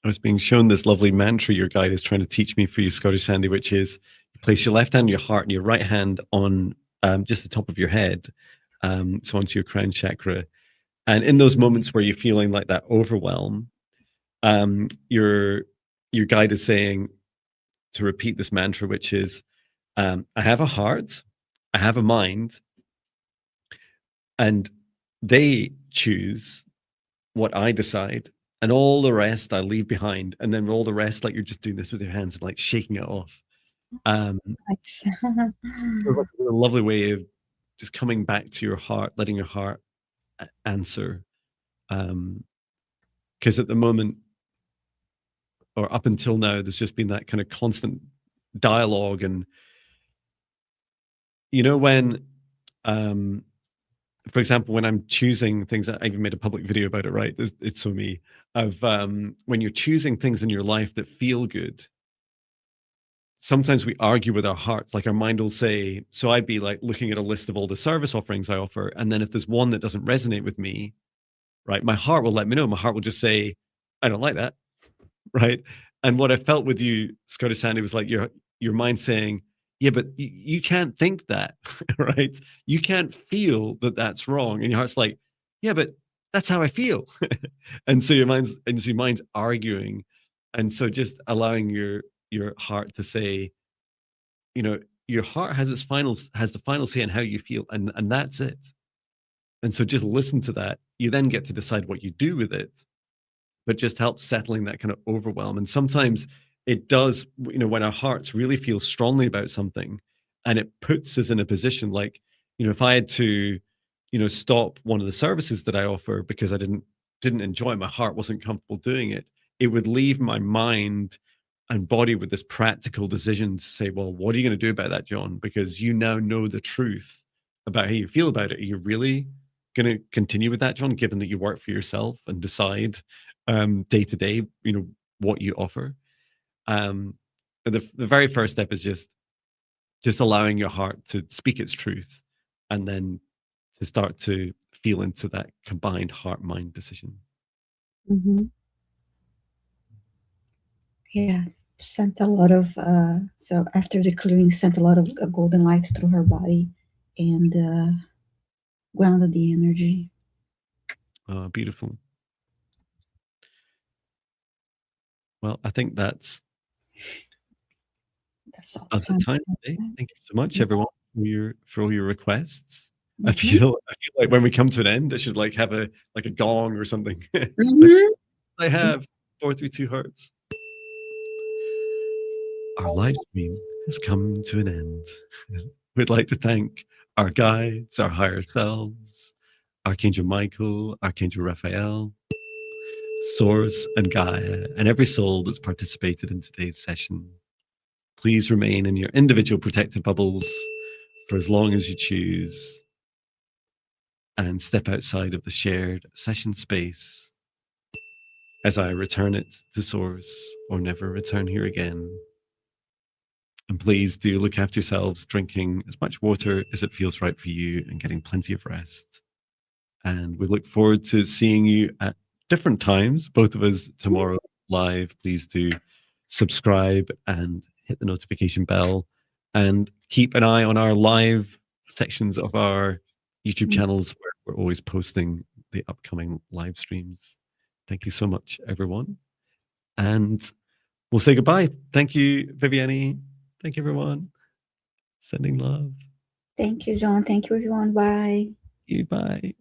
I was being shown this lovely mantra your guide is trying to teach me for you, Scottish Sandy, which is you place your left hand on your heart and your right hand on just the top of your head. so onto your crown chakra. And in those moments where you're feeling like that overwhelm, your guide is saying to repeat this mantra, which is, I have a heart, I have a mind, and they choose what I decide, and all the rest I leave behind. And then all the rest, like you're just doing this with your hands and like shaking it off. Nice. A lovely way of just coming back to your heart, letting your heart answer. Because at the moment, or up until now, there's just been that kind of constant dialogue. And you know, when for example, when I'm choosing things, I even made a public video about it, right? It's so me, of when you're choosing things in your life that feel good, sometimes we argue with our hearts. Like our mind will say, so I'd be like looking at a list of all the service offerings I offer, and then if there's one that doesn't resonate with me, right, my heart will let me know. My heart will just say, I don't like that, right? And what I felt with you, Scottish Sandy, was like your mind saying, yeah, but you can't think that, right? You can't feel that that's wrong. And your heart's like, yeah, but that's how I feel. And so your mind's arguing. And so just allowing your heart to say, you know, your heart has the final say on how you feel, and that's it. And so just listen to that. You then get to decide what you do with it, but just help settling that kind of overwhelm. And sometimes it does, you know, when our hearts really feel strongly about something, and it puts us in a position like, you know, if I had to, you know, stop one of the services that I offer because I didn't enjoy it, my heart wasn't comfortable doing it, it would leave my mind and body with this practical decision to say, well, what are you going to do about that, Jon? Because you now know the truth about how you feel about it. Are you really going to continue with that, Jon, given that you work for yourself and decide day to day, you know, what you offer? The very first step is just allowing your heart to speak its truth, and then to start to feel into that combined heart-mind decision. Mm-hmm. Yeah, sent a lot of, so after the clearing, sent a lot of golden light through her body and grounded the energy. Oh, beautiful. Well, I think that's all of the time today. Thank you so much, everyone, for all your requests. Mm-hmm. I feel like when we come to an end, I should like have a gong or something. Mm-hmm. I have 432 hertz. Our live stream has come to an end. We'd like to thank our guides, our higher selves, Archangel Michael, Archangel Raphael, Source, and Gaia, and every soul that's participated in today's session. Please remain in your individual protective bubbles for as long as you choose, and step outside of the shared session space as I return it to Source or never return here again. And please do look after yourselves, drinking as much water as it feels right for you and getting plenty of rest. And we look forward to seeing you at different times, both of us tomorrow live. Please do subscribe and hit the notification bell, and keep an eye on our live sections of our YouTube channels where we're always posting the upcoming live streams. Thank you so much, everyone. And we'll say goodbye. Thank you, Viviane. Thank you, everyone. Sending love. Thank you, Jon. Thank you, everyone. Bye. Bye.